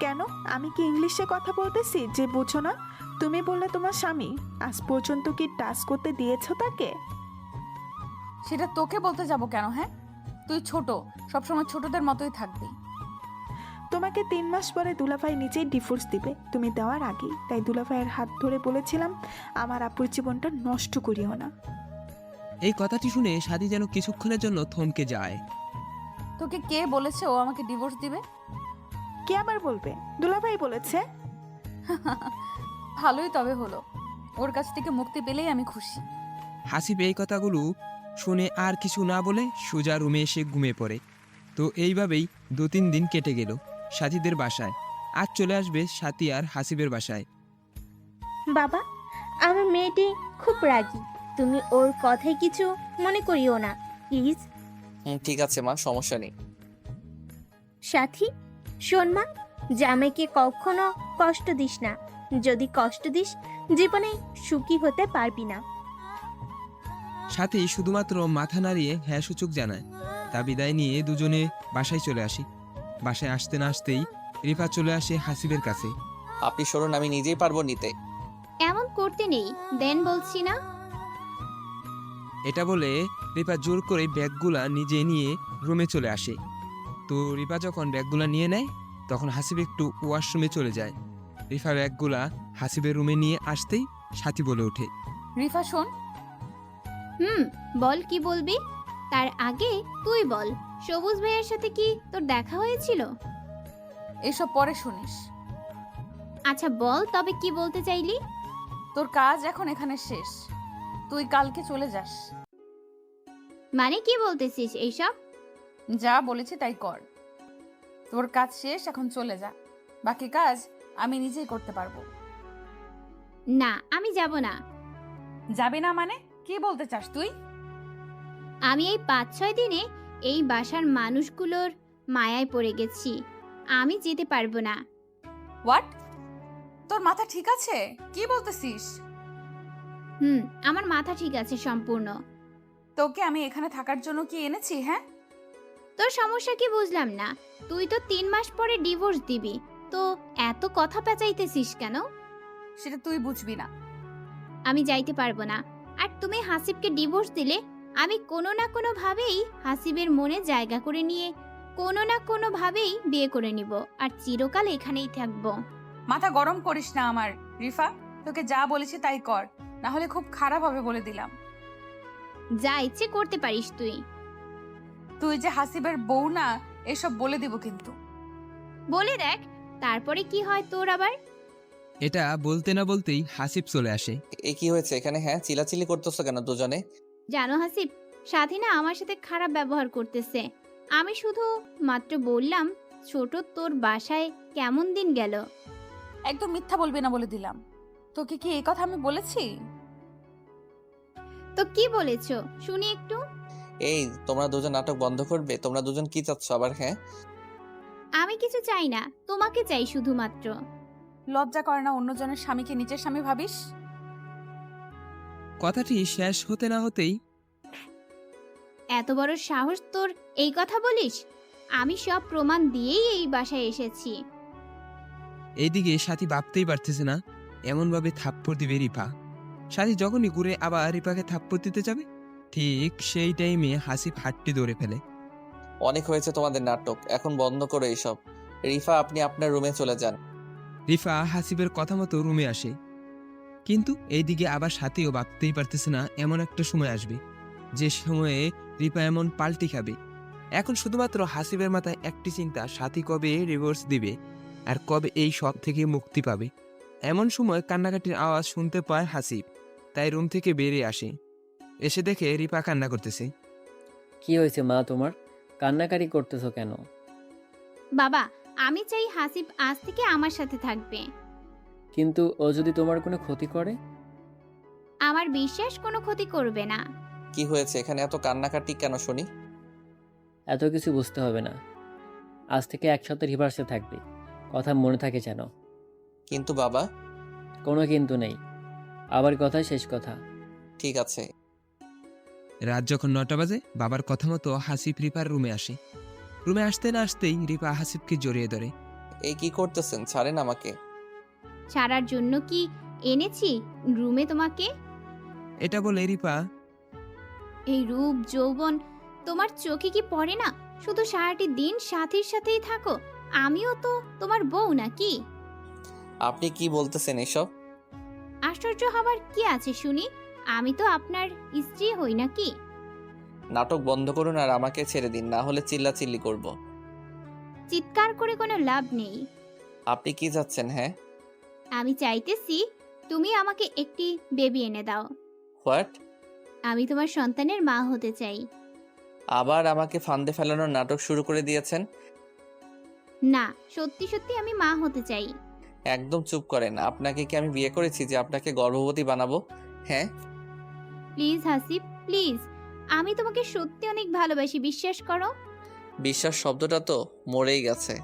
কেন, আমি কি ইংলিশে কথা বলতেছি যে বুঝো না? তুমি বললে তোমার স্বামী, আজ পর্যন্ত কি টাচ করতে দিয়েছো তাকে? সেটা তোকে বলতে যাব কেন? হ্যাঁ, তুই ছোট, সবসময় ছোটদের মতোই থাকবি। তোমাকে 3 মাস পরে দুলাভাই নিজেই ডিভোর্স দিবে, তুমি দেওয়ার আগেই। তাই দুলাভাইয়ের হাত ধরে বলেছিলাম, আমার আপুর জীবনটা নষ্ট করিও না। এই কথাটি শুনে সাদি যেন কিছুক্ষণের জন্য থমকে যায়। তোকে কে বলেছে ও আমাকে ডিভোর্স দিবে? কে আবার বলবে? দুলাভাই বলেছে। ভালোই তবে হলো, ওর কাছ থেকে মুক্তি পেলেই আমি খুশি। হাসিব এই কথাগুলো শুনে আর কিছু না বলে সোজা রুমে এসে ঘুমিয়ে পড়ে। তো এইভাবেই 2-3 দিন কেটে গেল সাথীদের বাসায়। আজ চলে আসবে সাথী আর হাসিবের বাসায়। বাবা, আমার মেয়েটি খুব রাগী, তুমি ওর কথায় কিছু মনে করিও না প্লিজ। ঠিক আছে মা, সমস্যা নেই। সাথী, শোন মা, জামাইকে কখনো কষ্ট দিস না। যদি কষ্ট দিস, জীবনে সুখী হতে পারবি না। সাথী শুধুমাত্র মাথা নাড়িয়ে হ্যাঁ সূচক জানায়। তা বিদায় নিয়ে দুজনে বাসায় চলে আসি। বাসায় আসতে না আসতেই রিফা চলে আসে হাসিবের কাছে। আপনি সরুন, আমি নিজেই পারবো নিতে। এমন করতে নেই, দেন বলছি না। এটা বলে রিফা জোর করে ব্যাগগুলা নিজে নিয়ে রুমে চলে আসে। তো রিফা যখন ব্যাগগুলা নিয়ে নেয়, তখন হাসিব একটু ওয়াশরুমে চলে যায়। রিফা ব্যাগগুলা হাসিবের রুমে নিয়ে আসতেই সাথী বলে ওঠে, রিফা শোন। বল, কি বলবি? তার আগে তুই বল, সবুজ ভাইয়ের সাথে কি তোর দেখা হয়েছিল? এসব পরে শুনিস। আচ্ছা বল তবে, কি বলতে চাইলি? তোর কাজ এখন এখানে শেষ, তুই কালকে চলে যাস। মানে কি বলতেছিস এইসব? যা বলেছি তাই কর। তোর কাজ শেষ, এখন চলে যা। বাকি কাজ আমি নিজেই করতে পারবো। না, আমি যাব না। যাবি না মানে কি বলতে চাস তুই? আমি এই 5-6 দিনে এই বাসার মানুষগুলোর মায়ায় পড়ে গেছি, আমি যেতে পারবো না। হোয়াট? তোর মাথা ঠিক আছে? কি বলতেছিস? আমার মাথা ঠিক আছে সম্পূর্ণ। তোকে আমি এখানে থাকার জন্য কি এনেছি? হ্যাঁ, তোর সমস্যা কি বুঝলাম না। তুই তো 3 মাস পরে ডিভোর্স দিবি, তো এত কথা পেঁচাইতেছিস কেন? সেটা তুই বুঝবি না। আমি যাইতে পারবো না। আর তুমি হাসিবকে ডিভোর্স দিলে আমি কোনো না কোনো ভাবেই হাসিবের মনে জায়গা করে নিয়ে কোনো না কোনো ভাবেই বিয়ে করে নিব, আর চিরকাল এখানেই থাকবো। মাথা গরম করিস না আমার, রিফা। তোকে যা বলেছি তাই কর, না হলে খুব খারাপ হবে বলে দিলাম। যা ইচ্ছে করতে পারিস তুই। তুই যে হাসিবের বউ না, এসব বলে দিব কিন্তু। বলে দেখ, তারপরে কি হয় তোর আবার। এটা বলতে না বলতেই হাসিব চলে আসে। এ কি হয়েছে এখানে? হ্যাঁ, চিল্লাচিল্লি করতেছো কেন দুজনে? জানো হাসিব, স্বাধীনা আমার সাথে খারাপ ব্যবহার করতেছে। আমি শুধু মাত্র বললাম, ছোট তোর বাসায় কেমন দিন গেল। একদম মিথ্যা বলবি না বলে দিলাম। তোকে কি এই কথা আমি বলেছি? তো কি বলেছো শুনি একটু। এই, তোমরা দুজন নাটক বন্ধ করবে? তোমরা দুজন কি চাচ্ছ আবার? হ্যাঁ, আমি কিছু চাই না, তোমাকে চাই শুধুমাত্র। লজ্জা করে না অন্যজনের স্বামীকে নিজের স্বামী ভাবিস? কথাটি শেষ হতে না হতেই এত বড় সাহস তোর এই কথা বলিস? আমি সব প্রমাণ দিয়েই এই বাসায় এসেছি। এইদিকে সাথী ভাবতেই পারতেছে না এমনভাবে থাপ্পড় দিবে রিফা। সাথী যখনই ঘুরে আবার রিফাকে থাপ্পড় দিতে যাবে, ঠিক সেই টাইমে হাসিব হাতটি ধরে ফেলে। অনেক হয়েছে তোমাদের নাটক, এখন বন্ধ করো এইসব। রিফা, আপনি আপনার রুমে চলে যান। রিফা হাসিবের কথা মতো রুমে আসে, কিন্তু এইদিকে আবার সাথীও ভাবতেই পারতেছে না এমন একটা সময় আসবে যে সময়ে রিফা এমন পাল্টি খাবে। এখন শুধুমাত্র হাসিবের মাথায় একটি চিন্তা, সাথী কবে ডিভোর্স দিবে আর কবে এই সব থেকে মুক্তি পাবে। এমন সময় কান্নাকাটির আওয়াজ শুনতে পায় হাসিব, তাই রুম থেকে বেরিয়ে আসে। এসে দেখে রিপা কান্না করতেছে। কি হয়েছে মা তোমার? কান্নাকারি করতেছো কেন? বাবা, আমি চাই হাসিব আজ থেকে আমার সাথে থাকবে। কিন্তু ও যদি তোমার কোনো ক্ষতি করে? আমার বিশ্বাস কোনো ক্ষতি করবে না। কি হয়েছে এখানে এত কান্নাকাটি কেন শুনি? এত কিছু বুঝতে হবে না। আজ থেকে একসাথে রিভার্সে থাকবে, কথা মনে থাকে যেন। কিন্তু বাবা। কোনো কিন্তু নেই, আবার কথাই শেষ কথা। ঠিক আছে। রাত যখন 9টা বাজে, বাবার কথা মতো হাসিব রিপার রুমে আসে। রুমে আসতে না আসতেই রিপা হাসিবকে জড়িয়ে ধরে। এই কি করতেছেন? ছাড়েন আমাকে। ছাড়ার জন্য কি এনেছি রুমে তোমাকে? এটা বলে রিপা এই রূপ যৌবন তোমার চোখে কি পড়ে না? শুধু সারাটি দিন সাথীর সাথেই থাকো। আমিও তো তোমার বউ নাকি? আপনি কি বলতেছেন এসব? আশ্চর্য হবার কি আছে শুনি? আমি তো আপনার স্ত্রী হই নাকি? নাটক বন্ধ করুন আর আমাকে ছেড়ে দিন, না হলে চিল্লাচিল্লি করব। চিৎকার করে কোনো লাভ নেই। আপনি কি যাচ্ছেন? হ্যাঁ, আমি চাইতেছি তুমি আমাকে একটি বেবি এনে দাও। হোয়াট? আমি তোমার সন্তানের মা হতে চাই। আবার আমাকে ফান্দে ফেলানোর নাটক শুরু করে দিয়েছেন। না, সত্যি সত্যি আমি মা হতে চাই। একদম চুপ করেন। আপনাকে কি আমি বিয়ে করেছি যে আপনাকে গর্ভবতী বানাবো? হ্যাঁ। Please Hasib, please. আমি তোমাকে সত্যি অনেক ভালোবাসি, বিশ্বাস করো। বিশ্বাস শব্দটা তো মরেই গেছে।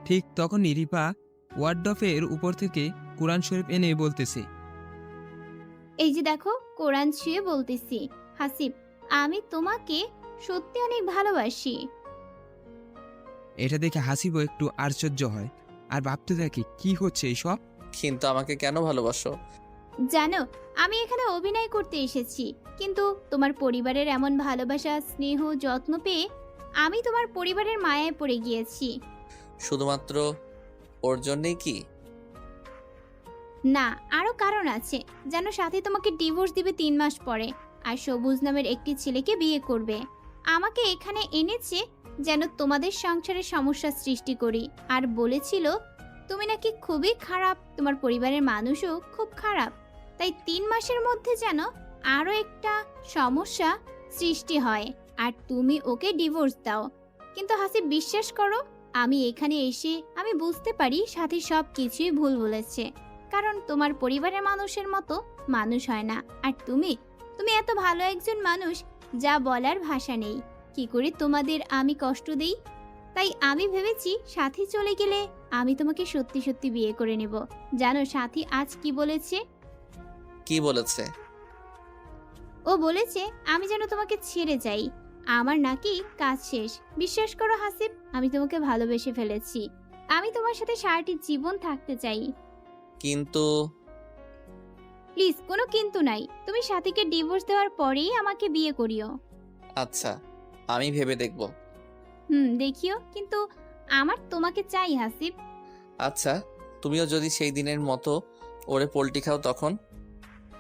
ঠিক তখনই রিপা ওয়ার্ডরোবের উপর থেকে কোরআন শরীফ এনে বলতেছে। এই যে দেখো, কোরআন ছুঁয়ে বলতেছি, হাসিব, আমি তোমাকে সত্যি অনেক ভালোবাসি। এটা দেখে হাসিবও একটু আশ্চর্য হয় আর ভাবতে থাকে কি হচ্ছে এইসব। কিন্তু আমাকে কেন ভালোবাসো? জানো, আমি এখানে অভিনয় করতে এসেছি, কিন্তু তোমার পরিবারের এমন ভালোবাসা, স্নেহ, যত্ন পেয়ে আমি তোমার পরিবারের মায়ায় পড়ে গিয়েছি। শুধুমাত্র ওর জন্যই কি? না, আরো কারণ আছে। যেন সাথে তোমাকে ডিভোর্স দিবে 3 মাস পরে, আর সবুজ নামের একটি ছেলেকে বিয়ে করবে। আমাকে এখানে এনেছে যেন তোমাদের সংসারে সমস্যা সৃষ্টি করি, আর বলেছিল তুমি নাকি খুবই খারাপ, তোমার পরিবারের মানুষও খুব খারাপ। তাই 3 মাসের মধ্যে যেন আরো একটা সমস্যা সৃষ্টি হয় আর তুমি ওকে ডিভোর্স দাও। কিন্তু হাসিব, বিশ্বাস করো, আমি এখানে এসে আমি বুঝতে পারি সাথী সব কিছুই ভুল বলেছে, কারণ তোমার পরিবারের মানুষের মতো মানুষ হয় না। আর তুমি এত ভালো একজন মানুষ, যা বলার ভাষা নেই। কি করে তোমাদের আমি কষ্ট দেই? তাই আমি ভেবেছি সাথী চলে গেলে আমি তোমাকে সত্যি সত্যি বিয়ে করে নেব। জানো সাথী আজ কি বলেছে? কি বলেছে? ও বলেছে আমি যেন তোমাকে ছেড়ে যাই। আমার নাকি কাজ শেষ। বিশ্বাস করো হাসিব, আমি তোমাকে ভালোবেসে ফেলেছি। আমি তোমার সাথে সারাটি জীবন থাকতে চাই। কিন্তু প্লিজ, কোনো কিন্তু নাই। তুমি সাথীকে ডিভোর্স দেওয়ার পরেই আমাকে বিয়ে করিও। আচ্ছা, আমি ভেবে দেখব। দেখিও, কিন্তু আমার তোমাকে চাই হাসিব। আচ্ছা, তুমিও যদি সেই দিনের মতো ওরে পোল্টি খাও তখন?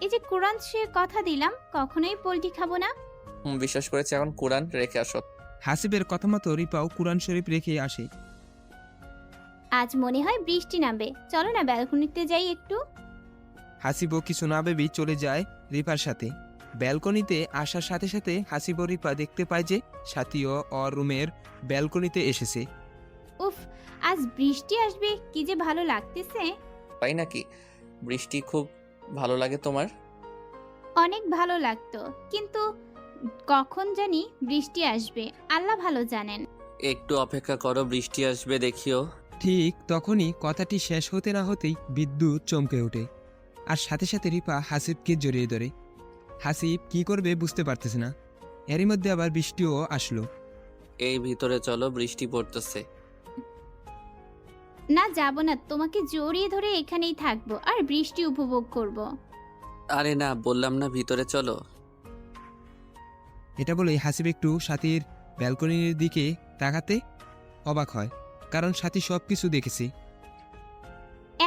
এই যে কোরআন ছুঁয়ে কথা দিলাম, কখনোই পোল্টি খাবো না। বিশ্বাস করেছি, এখন কোরআন রেখে আসো। হাসিবের কথা মতো রিপাও কোরআন শরীফ রেখে আসে। আজ মনে হয় বৃষ্টি নামবে, চলো না ব্যালকনিতে যাই একটু। হাসিবও কিছু না ভেবেই চলে যায় রিপার সাথে। ব্যালকনিতে আসার সাথে সাথে হাসিব ও রিপা দেখতে পায় যে সাথীও ওর রুমের ব্যালকনিতে এসেছে। উফ, আজ বৃষ্টি আসবে, কি যে ভালো লাগতেছে। তাই নাকি? বৃষ্টি খুব ভালো লাগে তোমার? অনেক ভালো লাগতো, কিন্তু কখন জানি বৃষ্টি আসবে আল্লাহ ভালো জানেন। একটু অপেক্ষা করো, বৃষ্টি আসবে, দেখিও। ঠিক তখনই কথাটি শেষ হতে না হতেই বিদ্যুৎ চমকে ওঠে আর সাথে সাথে রিপা হাসিবকে জড়িয়ে ধরে। হাসিব কি করবে বুঝতে পারতেছে না। এরই মধ্যে আবার বৃষ্টিও আসলো। এই ভিতরে চলো, বৃষ্টি পড়তেছে। না, যাব না, তোমাকে জড়িয়ে ধরে এখানেই থাকবো আর বৃষ্টি উপভোগ করব। আরে না, বললাম না ভিতরে চলো। এটা বলেই হাসিব একটু সাথীর ব্যালকনির দিকে তাকাতে অবাক হয়, কারণ সাথী সব কিছু দেখেছে।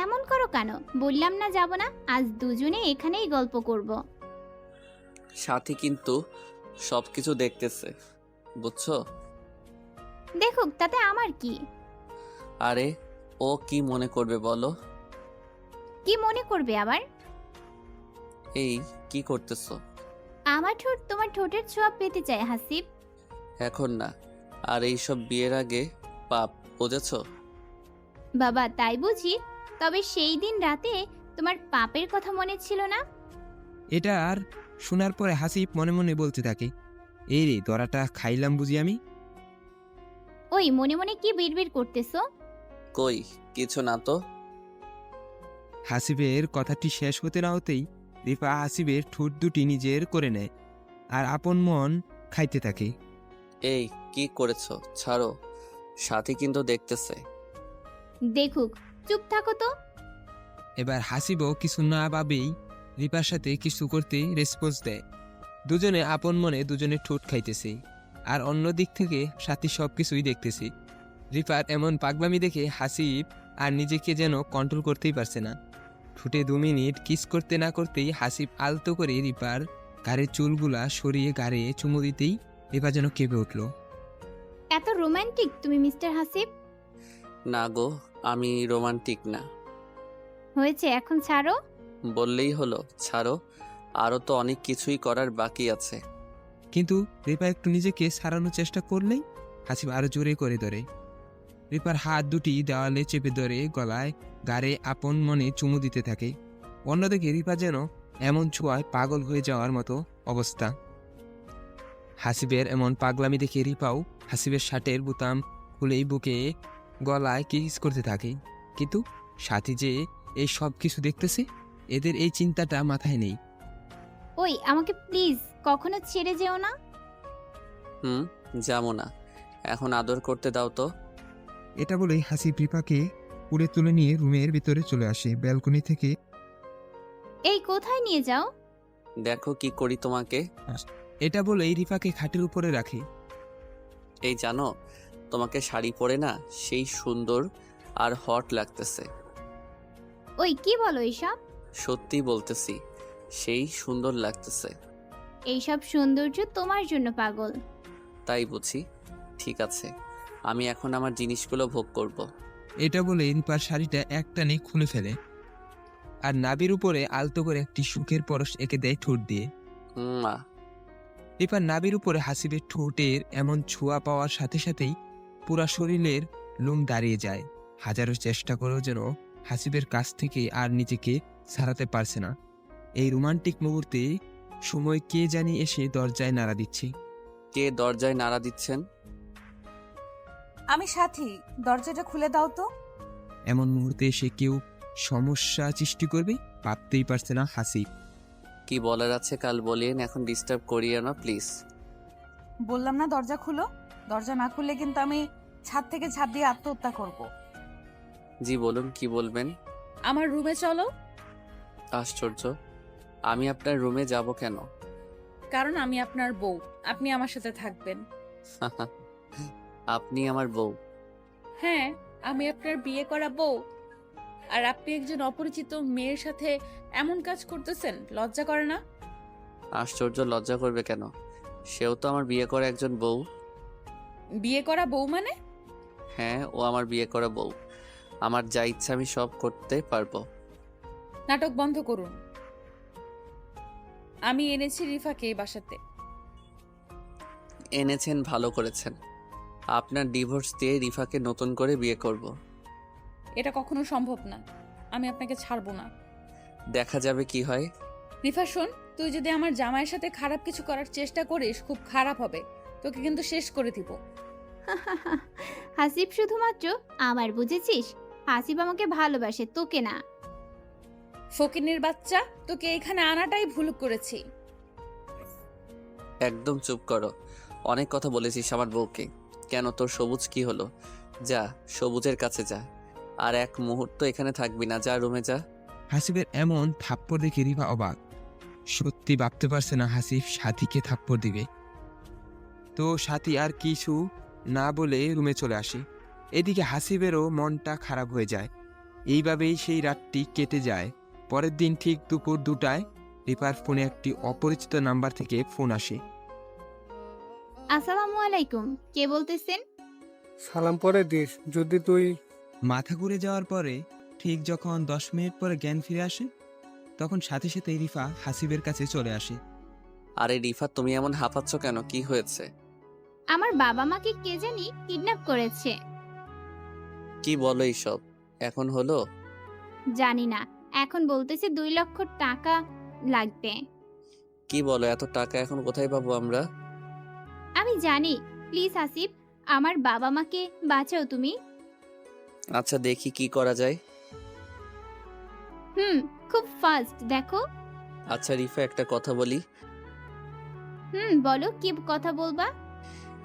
এমন করো কেন? বললাম না যাব না, আজ দুজনে এখানেই গল্প করব। সাথী কিন্তু সবকিছু দেখতেছে, বুঝছো? দেখুক, তাতে আমার কি? আরে ও কি মনে করবে বলো? কি মনে করবে আবার? এই কি করতেছো? আমার ঠোঁট তোমার ঠোঁটের ছোঁয়া পেতে চায় হাসিব। এখন না, আর এইসব বিয়ের আগে পাপ, বুঝেছো? বাবা তাই বুঝি? তবে সেই দিন রাতে তোমার পাপের কথা মনে ছিল না? এটা আর শোনার পরে হাসিব মনে মনে বলতে থাকে, এই রে দরাটা খাইলাম বুঝি আমি। ওই মনে মনে কি বিড়বিড় করতেছো? কই কিছু না তো। হাসিবের কথাটি শেষ হতে না হতেই রিফা হাসিবের ঠোঁট দুটি নিজের করে নেয় আর আপন মন খাইতে থাকে। এই কি করেছো? ছাড়ো, সাথী কিন্তু দেখতেছে। দেখুক, চুপ থাকো তো। এবার হাসিবও কিছু না ভাবেই রিপার সাথে কিছু করতে রেসপন্স দেয়। দুজনে আপন মনে দুজনে ঠোঁট খাইতেছে, আর অন্য দিক থেকে সাথী সব কিছুই দেখতেছে। রিপার এমন পাগলামি দেখে হাসিব আর নিজেকে যেন কন্ট্রোল করতেই পারছে না। ঠোঁটে 2 মিনিট কিস করতে না করতেই হাসিব আলতো করে রিপার ঘাড়ের চুলগুলা সরিয়ে গাড়ে চুমু দিতেই রিপা যেন কেঁপে উঠল। এত রোমান্টিক তুমি মিস্টার হাসিব? না গো, আমি রোমান্টিক না। হয়েছে, এখন ছাড়ো। বললেই হলো ছাড়ো, আরও তো অনেক কিছুই করার বাকি আছে। কিন্তু রিপা একটু নিজেকে সারানোর চেষ্টা করলেই হাসিব আরো জোরে করে ধরে। রিপার হাত দুটি দেওয়ালে চেপে ধরে গলায় গাড়ে আপন মনে চুমু দিতে থাকে। অন্যদিকে রিপা যেন এমন ছোঁয়ায় পাগল হয়ে যাওয়ার মতো অবস্থা। হাসিবের এমন পাগলামি দেখে রিপাও হাসিবের শার্টের বোতাম খুলেই বুকে গলায় কিস করতে থাকে। কিন্তু সাথী যে এই সব কিছু দেখতেছে, এদের এই চিন্তাটা মাথায় নেই। ওই আমাকে প্লিজ কখনো ছেড়ে যেও না। যাবো না, এখন আদর করতে দাও তো। এটা বলেই হাসিব রিপাকে পুড়ে তুলে নিয়ে রুমের ভিতরে চলে আসে ব্যালকনি থেকে। এই কোথায় নিয়ে যাও? দেখো কি করি তোমাকে। এটা বলেই রিপাকে খাটের উপরে রাখে। এই জানো, তোমাকে শাড়ি পরে না সেই সুন্দর আর হট লাগতেছে। ওই কি বলো এইসব? সত্যি বলতেছি, সেই সুন্দর লাগতেছে। এইসব সৌন্দর্য তোমার জন্য পাগল। তাই বুঝি। ঠিক আছে, আমি এখন আমার জিনিসগুলো ভোগ করব। এটা বলে রিপার শাড়িটা একটানে খুলে ফেলে আর নাভির উপরে আলতো করে একটি সুখের পরশ এঁকে দেয় ঠোঁট দিয়ে। মা, রিপার নাভির উপরে হাসিবের ঠোঁটের এমন ছোঁয়া পাওয়ার সাথে সাথেই পুরা শরীরের লোম দাঁড়িয়ে যায়। হাজারো চেষ্টা করেও যেন হাসিবের কাছ থেকে আর নিজেকে ছাড়াতে পারছে না। এই রোমান্টিক মুহূর্তে সময় কে জানি এসে দরজায় নাড়া দিচ্ছে। কে দরজায় নাড়া দিচ্ছেন? আমি সাথী, দরজাটা খুলে দাও তো। এমন মুহূর্তে এসে কেউ সমস্যা সৃষ্টি করবে ভাবতেই পারছে না হাসিব। কি বলার আছে কাল বলিয়েন, এখন ডিস্টার্ব করিও না প্লিজ। বললাম না দরজা খুলো। দরজা না খুললে কিন্তু আমি ছাদ থেকে ঝাঁপ দিয়ে আত্মহত্যা করব। জি বলুন, কি বলবেন? আমার রুমে চলো। আশ্চর্য, আমি আপনার রুমে যাব কেন? কারণ আমি আপনার বউ, আপনি আমার সাথে থাকবেন। আপনি আমার বউ? হ্যাঁ, আমি আপনার বিয়ে করা বউ, আর আপনি একজন অপরিচিত মেয়ের সাথে এমন কাজ করতেছেন, লজ্জা করে না? আশ্চর্য, লজ্জা করবে কেন? সেও তো আমার বিয়ে করা একজন বউ। বিয়ে করা বউ মানে? হ্যাঁ, ও আমার বিয়ে করা বউ। আমার যা ইচ্ছা আমি সব করতে পারবো। নাটক বন্ধ করুন। আমি এনেছি রিফাকে এই বাসাতে। এনেছেন, ভালো করেছেন। আপনার ডিভোর্স দিয়ে রিফাকে নতুন করে বিয়ে করব। এটা কখনো সম্ভব না, আমি আপনাকে ছাড়বো না। দেখা যাবে কি হয়। রিফা শোন, তুই যদি আমার জামাইয়ের সাথে খারাপ কিছু করার চেষ্টা করিস, খুব খারাপ হবে। তোকে কিন্তু শেষ করে দিব। হাসিব শুধুমাত্র আমার, বুঝেছিস? হাসিব আমাকে ভালোবাসে, তোকে না। ফকিনের বাচ্চা, তোকে এখানে আনাটাই ভুল করেছি। একদম চুপ করো, অনেক কথা বলেছিস আমার বউকে। কেন, তোর সবুজ কি হলো? যা, সবুজের কাছে যা, আর এক মুহূর্ত এখানে থাকবি না, যা রুমে যা। হাসিবের এমন থাপ্পড় দেখে রিপা অবাক। সত্যি ভাবতে পারছে না হাসিব সাথীকে থাপ্পড় দিবে। তো সাথী আর কিছু না বলে রুমে চলে আসে। এদিকে হাসিবেরও মনটা খারাপ হয়ে যায়। এইভাবেই সেই রাতটি কেটে যায়। পরের দিন ঠিক দুপুর 2টায় রিপার ফোনে একটি অপরিচিত নাম্বার থেকে ফোন আসে। আসসালামু আলাইকুম, কে বলতেছেন? সালাম পরে দিস যদি তুই। মাথা ঘুরে যাওয়ার পরে ঠিক যখন 10 মিনিট পরে জ্ঞান ফিরে আসে তখন সাথে সাথে রিফা হাসিবের কাছে চলে আসে। আরে রিফা, তুমি এমন হাঁপাচ্ছ কেন? কি হয়েছে? আমার বাবা মাকে কে জানি কিডন্যাপ করেছে। কি বলো এইসব? এখন হলো? জানি না, এখন বলতেছে 2 লক্ষ টাকা লাগবে। কি বলো, এত টাকা এখন কোথায় পাবো আমরা? আমি জানি। প্লিজ আসিফ, আমার বাবা মাকে বাঁচাও তুমি। আচ্ছা, দেখি কি করা যায়। খুব ফাস্ট দেখো। আচ্ছা রিফা, একটা কথা বলি। বলো, কি কথা বলবা?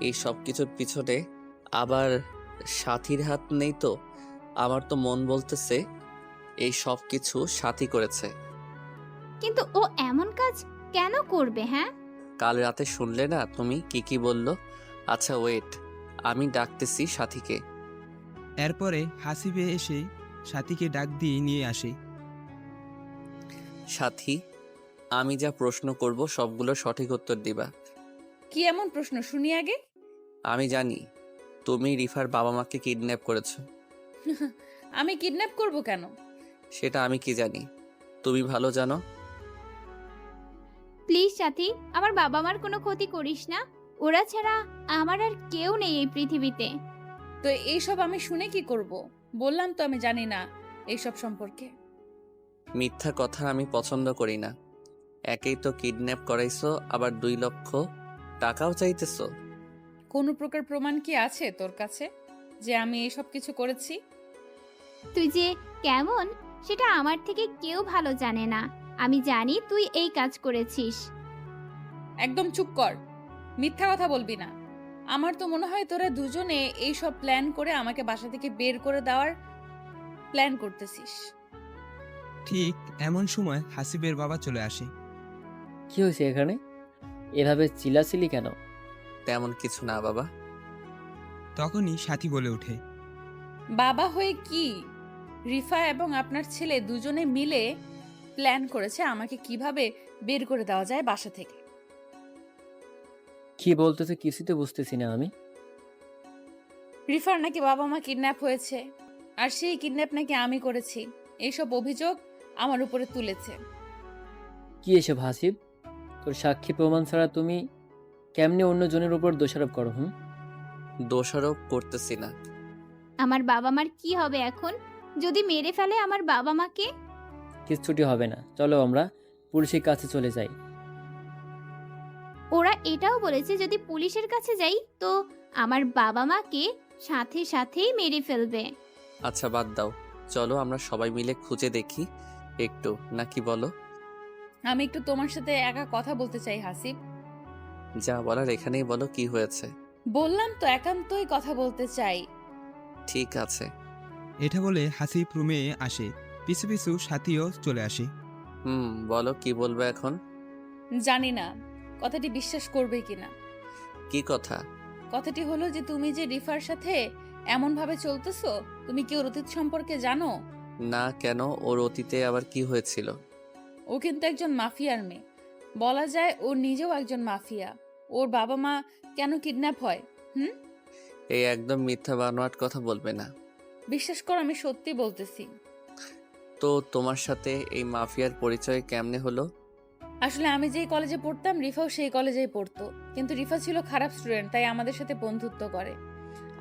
এই সব কিছুর পিছনে আবার সাথীর হাত নেই তো? আমার তো মন বলতেছে এই সব কিছু সাথী করেছে। কিন্তু ও এমন কাজ কেন করবে? হ্যাঁ, কাল রাতে শুনলে না তুমি কি কি বললো? আচ্ছা ওয়েট, আমি ডাকতেছি সাথীকে। এরপরে হাসিবে এসে সাথীকে ডাক দিয়ে নিয়ে আসে। সাথী, আমি যা প্রশ্ন করব সবগুলো সঠিক উত্তর দিবা। কি এমন প্রশ্ন শুনি আগে? আমি জানি তুমি রিফার বাবা মাকে কিডন্যাপ করেছো। আমি কিডন্যাপ করব কেন? সেটা আমি কি জানি, তুমি ভালো জানো। প্লিজ সাথী, আমার বাবা মার কোনো ক্ষতি করিস না। ওরা ছাড়া আমার আর কেউ নেই এই পৃথিবীতে। তো এইসব আমি শুনে কি করব? বললাম তো আমি জানি না এইসব সম্পর্কে। মিথ্যা কথা আমি পছন্দ করি না। একেই তো কিডন্যাপ করাইছো, আবার 2 লক্ষ টাকাও চাইতেছো। কোনো প্রকার প্রমাণ কি আছে তোর কাছে যে আমি এইসব কিছু করেছি? তুই যে কেমন সেটা আমার থেকে কেউ ভালো জানে না। আমি জানি তুই এই কাজ করেছিস। একদম চুপ কর, মিথ্যা কথা বলবি না। আমার তো মনে হয় তোরা দুজনে এইসব প্ল্যান করে আমাকে বাসা থেকে বের করে দেওয়ার প্ল্যান করতেছিস। ঠিক এমন সময় হাসিবের বাবা চলে আসে। কি হয়েছে এখানে? এভাবে চিল্লাচিল্লি কেন? তেমন কিছু না বাবা। তখনই সাথী বলে ওঠে, বাবা হয়ে কি? রিফা এবং আপনার ছেলে দুজনে মিলে প্ল্যান করেছে আমাকে কিভাবে বের করে দেওয়া যায় বাসা থেকে। কি বলতেছে কিছুই তো বুঝতেছি না আমি। রিফার নাকি বাবা মা কিডন্যাপ হয়েছে, আর সেই কিডন্যাপ নাকি আমি করেছি। এইসব অভিযোগ আমার উপরে তুলেছে। কি এসব হাসিব? তোর সাক্ষী প্রমাণ ছাড়া তুমি কেমনে অন্যজনের উপর দোষারোপ করো? দোষারোপ করতেছি না। আমার বাবা মার কি হবে এখন যদি মেরে ফেলে আমার বাবা মাকে? কিচ্ছুটি হবে না, চলো আমরা পুলিশের কাছে চলে যাই। ওরা এটাও বলেছে যদি পুলিশের কাছে যাই তো আমার বাবা মাকে সাথে সাথেই মেরে ফেলবে। আচ্ছা বাদ দাও, চলো আমরা সবাই মিলে খুঁজে দেখি একটু, নাকি বলো? আমি একটু তোমার সাথে একা কথা বলতে চাই হাসিব। যা বলার এখানেই বলো, কি হয়েছে? বললাম তো একান্তই কথা বলতে চাই। ঠিক আছে। এটা বলে হাসিব রুমে আসে। পিছু পিছু সাথীও চলে আসে। বলো কি বলবে এখন? জানি না কথাটি বিশ্বাস করবে কিনা। কি কথা? কথাটি হলো যে তুমি যে রিফার সাথে এমন ভাবে চলতেছো, তুমি কি ওর অতীত সম্পর্কে জানো? না, কেন? ওর অতীতে আবার কি হয়েছিল? ও কিন্তু একজন মাফিয়ার মেয়ে, বলা যায় ও নিজেও একজন মাফিয়া। ওর বাবা মা কেন কিডন্যাপ হয়? এই একদম মিথ্যা বানোয়াট কথা বলবে না। বিশ্বাস করো, আমি সত্যি বলতেছি। তো তোমার সাথে এই মাফিয়ার পরিচয় কেমনে হলো? আসলে আমি যেই কলেজে পড়তাম রিফাও সেই কলেজেই পড়তো, কিন্তু রিফা ছিল খারাপ স্টুডেন্ট, তাই আমাদের সাথে বন্ধুত্ব করে।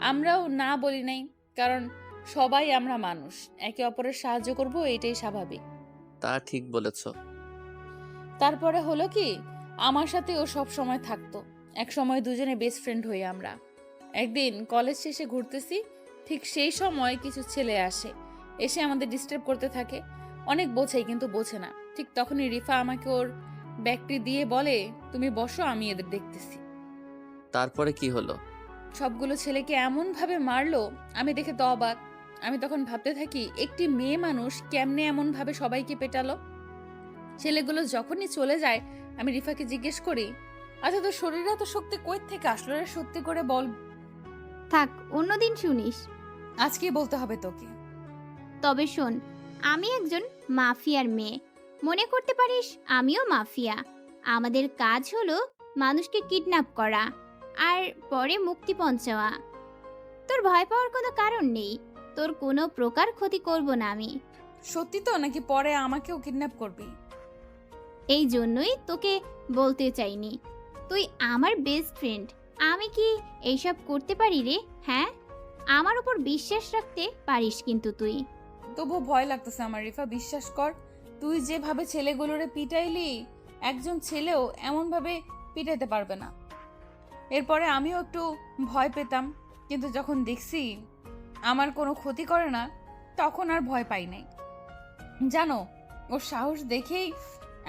আমরাও না বলি নাই, কারণ সবাই আমরা মানুষ, একে অপরের সাহায্য করব, এটাই স্বাভাবিক। তা ঠিক বলেছ। তারপরে হলো কি, আমার সাথে ও সব সময় থাকতো। এক সময় দুজনে বেস্ট ফ্রেন্ড হই আমরা। একদিন কলেজ শেষে ঘুরতেছি, ঠিক সেই সময় কিছু ছেলে আসে, এসে আমাদের ডিস্টার্ব করতে থাকে। অনেক বোঝাই কিন্তু বোঝে না। ঠিক তখনই রিফা আমাকে ওর ব্যাগটি দিয়ে বলে, তুমি বসো, আমি এদের দেখতেছি। তারপরে কি হলো? সবগুলো ছেলেকে এমন ভাবে মারলো, আমি দেখে তো অবাক। আমি তখন ভাবতে থাকি একটি মেয়ে মানুষ কেমনে এমন ভাবে সবাইকে পেটালো। ছেলেগুলো যখনই চলে যায় আমি রিফাকে জিজ্ঞেস করি, আচ্ছা তোর শরীরে এত শক্তি কই থেকে আসলো রে? সত্যি করে বল। থাক, অন্যদিন শুনিস। আজকে বলতে হবে তোকে। তবে শোন, আমি একজন মাফিয়ার মেয়ে। মনে করতে পারিস আমিও মাফিয়া। আমাদের কাজ হলো মানুষকে কিডন্যাপ করা আর পরে মুক্তিপণ চাওয়া। তোর ভয় পাওয়ার কোনো কারণ নেই, তোর কোনো প্রকার ক্ষতি করব না আমি। সত্যি তো নাকি পরে আমাকেও কিডন্যাপ করবি? এই জন্যই তোকে বলতে চাইনি, তুই আমার বেস্ট ফ্রেন্ড। আমি কি এইসব করতে পারি রে? হ্যাঁ, আমার উপর বিশ্বাস রাখতে পারিস কিন্তু তুই। তবু ভয় লাগতেছে আমার রিফা, বিশ্বাস কর। তুই যেভাবে ছেলেগুলোরে পিটাইলি, একজন ছেলেও এমনভাবে পিটাইতে পারবে না। এরপরে আমিও একটু ভয় পেতাম, কিন্তু যখন দেখছি আমার কোনো ক্ষতি করে না, তখন আর ভয় পাই নাই। জানো, ওর সাহস দেখেই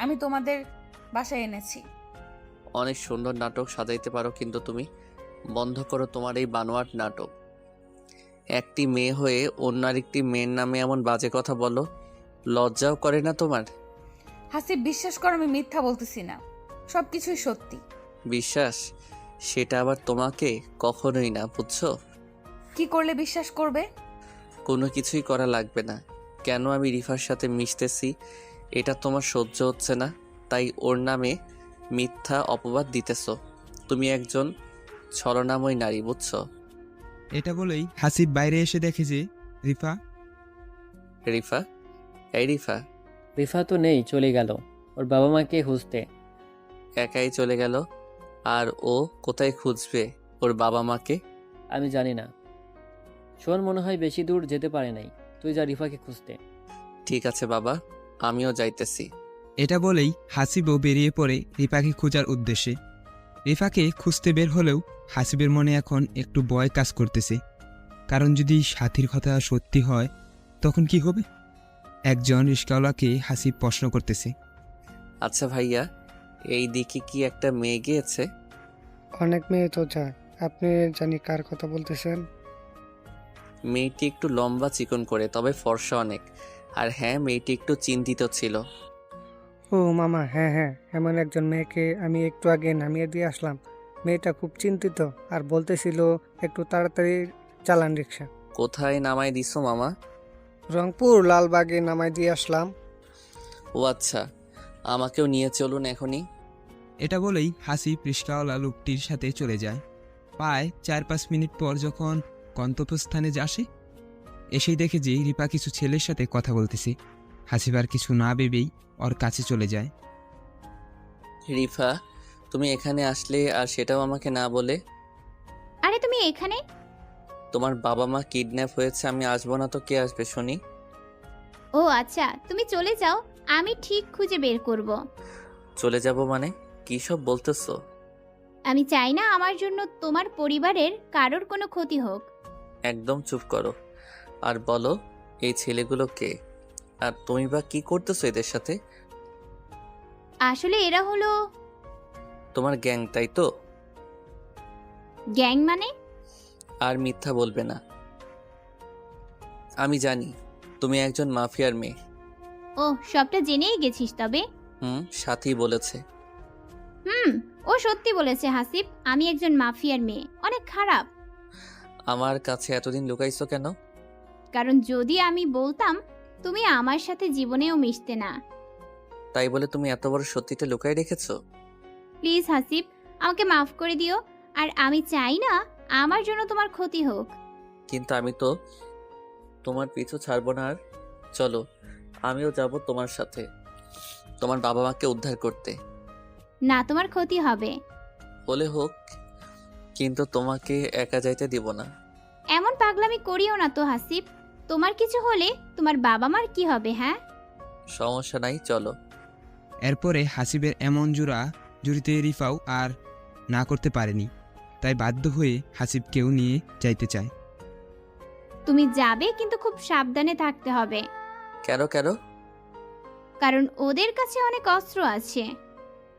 আমি তোমাদের বাসায় এনেছি। অনেক সুন্দর নাটক সাজাইতে পারো, কিন্তু তুমি বন্ধ করো তোমার এই বানোয়াট নাটক। একটি মেয়ে হয়ে অন্য আরেকটি মেয়ের নামে এমন বাজে কথা বলো, লজ্জাও করে না তোমার? হাসিব, বিশ্বাস কর, আমি মিথ্যা বলতেছি না, সবকিছুই সত্যি। বিশ্বাস? সেটা আবার তোমাকে কখনোই না, বুঝছো? কি করলে বিশ্বাস করবে? কোনো কিছুই করা লাগবে না। কেন আমি রিফার সাথে মিশতেছি এটা তোমার সহ্য হচ্ছে না, তাই ওর নামে মিথ্যা অপবাদ দিতেছো। তুমি একজন ছলনাময় নারী, বুঝছো? এটা বলেই হাসিব বাইরে এসে দেখে যে রিফা। রিফা? এই রিফা রিফা তো নেই, চলে গেল ওর বাবা মাকে খুঁজতে। একাই চলে গেল? আর ও কোথায় খুঁজবে ওর বাবা মাকে? আমি জানি না। শোন, মনে হয় বেশি দূর যেতে পারে নাই, তুই যা রিফাকে খুঁজতে। ঠিক আছে বাবা, আমিও যাইতেছি। এটা বলেই হাসিবও বেরিয়ে পড়ে রিফাকে খোঁজার উদ্দেশ্যে। রিফাকে খুঁজতে বের হলেও হাসিবের মনে এখন একটু ভয় কাজ করতেছে, কারণ যদি সাথীর কথা সত্যি হয় তখন কি হবে? একজন রিস্কাওয়ালাকে হাসিব প্রশ্ন করতেছে। আচ্ছা ভাইয়া, এই দিকে কি একটা মেয়ে গিয়েছে? অনেক মেয়ে তো যায়, আপনি জানি কার কথা বলতেছেন। মেয়েটি একটু লম্বা চিকন করে, তবে ফর্সা অনেক। আর হ্যাঁ, মেয়েটি একটু চিন্তিত ছিল। ও মামা, হ্যাঁ হ্যাঁ, এমন একজন মেয়েকে আমি একটু আগে নামিয়ে দিয়ে আসলাম। মেয়েটা খুব চিন্তিত আর বলতেছিল একটু তাড়াতাড়ি চালান রিক্সা। কোথায় নামায় দিছো মামা? রংপুর লালবাগে নামাই দিয়ে আসলাম। ও আচ্ছা, আমাকেও নিয়ে চলুন এখনই। এটা বলেই হাসিব রিস্কাওয়ালা লোকটির সাথে চলে যায়। প্রায় 4-5 মিনিট পর যখন গন্তব্যস্থানে আসে, এসেই দেখে যে রিপা কিছু ছেলের সাথে কথা বলতেছে। হাসিব আর কিছু না ভেবেই ওর কাছে চলে যায়। রিফা, তুমি এখানে আসলে আর সেটাও আমাকে না বলে? আরে তুমি এখানে? তোমার বাবা মা কিডন্যাপ হয়েছে, আমি আসবো না তো কে আসবে শুনি? ও আচ্ছা, তুমি চলে যাও, আমি ঠিক খুঁজে বের করব। চলে যাব মানে? কি সব বলতেছো? আমি চাই না আমার জন্য তোমার পরিবারের কারোর কোনো ক্ষতি হোক। একদম চুপ করো আর বলো, এই ছেলেগুলো কে? আর তুমি বা কি করতেছো এদের সাথে? আসলে এরা হলো তোমার গ্যাং, তাই তো? গ্যাং মানে? আর মিথ্যা বলবে না। আমি জানি তুমি একজন মাফিয়ার মেয়ে। ও, সবটা জেনেই গেছিস তবে? সাথী বলেছে। ও সত্যি বলেছে হাসিব, আমি একজন মাফিয়ার মেয়ে, অনেক খারাপ। আমার কাছে এতদিন লুকাইছো কেন? কারণ যদি আমি বলতাম, তুমি আমার সাথে জীবনেও মিশতে না। তাই বলে তুমি এত বড় সত্যিটা লুকাই রেখেছো? প্লিজ হাসিব, আমাকে মাফ করে দিও। আর আমি চাই না আমার জন্য তোমার ক্ষতি হোক। কিন্তু আমি তো তোমার পিছু ছাড়বো না। আর চলো, আমিও যাব তোমার সাথে, তোমার বাবা মাকে উদ্ধার করতে। না, তোমার ক্ষতি হবে। হলে হোক, কিন্তু তোমাকে একা যাইতে দিব না। এমন পাগলামি করিও না তো হাসিব, তোমার কিছু হলে তোমার বাবা মার কি হবে? হ্যাঁ, সমস্যা নাই, চলো। এরপরে হাসিবের এমন জুড়িতে রিফাও আর না করতে পারেনি, তাই বাধ্য হয়ে হাসিবকেও নিয়ে যাইতে চায়। তুমি যাবে, কিন্তু খুব সাবধানে থাকতে হবে। কেন কেন? কারণ ওদের কাছে অনেক অস্ত্র আছে।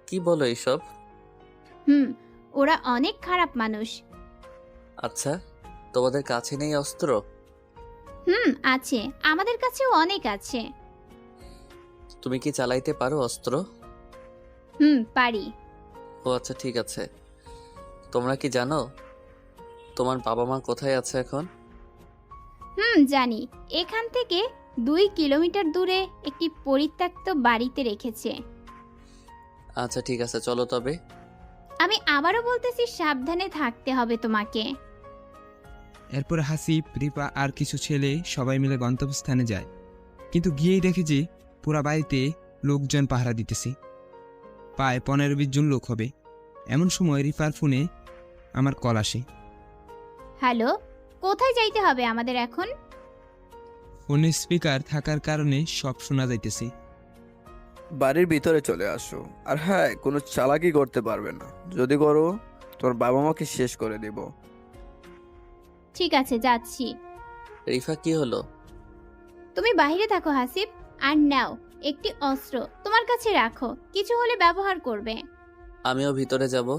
কি বলো এইসব? ওরা অনেক খারাপ মানুষ। আচ্ছা, তোমাদের কাছে নেই অস্ত্র? আছে, আমাদের কাছেও অনেক আছে। তুমি কি চালাইতে পারো অস্ত্র? পারি। ও আচ্ছা, ঠিক আছে। তোমরা কি জানো তোমার বাবা মা কোথায় আছে এখন? জানি, এখান থেকে 2 কিলোমিটার দূরে একটি পরিত্যক্ত বাড়িতে রেখেছে। আচ্ছা ঠিক আছে, চলো তবে। আমি আবারও বলতেছি, সাবধানে থাকতে হবে তোমাকে। এরপর হাসিব, রিপা আর কিছু ছেলে সবাই মিলে গন্তব্যস্থানে যায়। কিন্তু গিয়েই দেখে যে পুরা বাড়িতে লোকজন পাহারা দিতেছে, প্রায় 15-20 জন লোক হবে। এমন সময় রিফার ফোনে আমার কল আসে। হ্যালো, কোথায় যাইতে হবে আমাদের এখন? ফোনের স্পিকার থাকার কারণে সব শোনা যাইতেছে। বাড়ির ভিতরে চলে আসো। আর হ্যাঁ, কোনো চালাকি করতে পারবে না, যদি করো তোমার বাবা মাকে শেষ করে দেব। ঠিক আছে, যাচ্ছি। রিফা কি হলো? তুমি বাইরে থাকো হাসিব, আর নাও একটি অস্ত্র তোমার কাছে রাখো, কিছু হলে ব্যবহার করবে। আমিও ভিতরে যাব।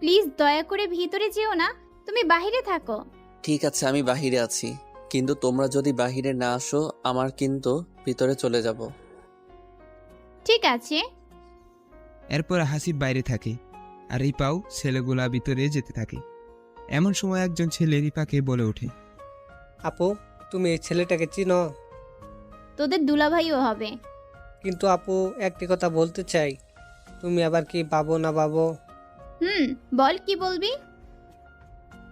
প্লিজ দয়া করে ভিতরে যেও না, তুমি বাইরে থাকো। ঠিক আছে, আমি বাহিরে আছি, কিন্তু তোমরা যদি বাহিরে না আসো আমার কিন্তু ভিতরে চলে যাব। ঠিক আছে। এরপর হাসিব বাইরে থাকে আর রিপাও ছেলেগুলা ভিতরে যেতে থাকে। এমন সময় একজন ছেলে রিপাকে বলে ওঠে, আপু, তুমি এই ছেলেটাকে চিনো? তোদের দুলাভাইও হবে। কিন্তু আপু, একটি কথা বলতে চাই। তুমি আবার কি ভাবো না ভাবো? বল, কি বলবি?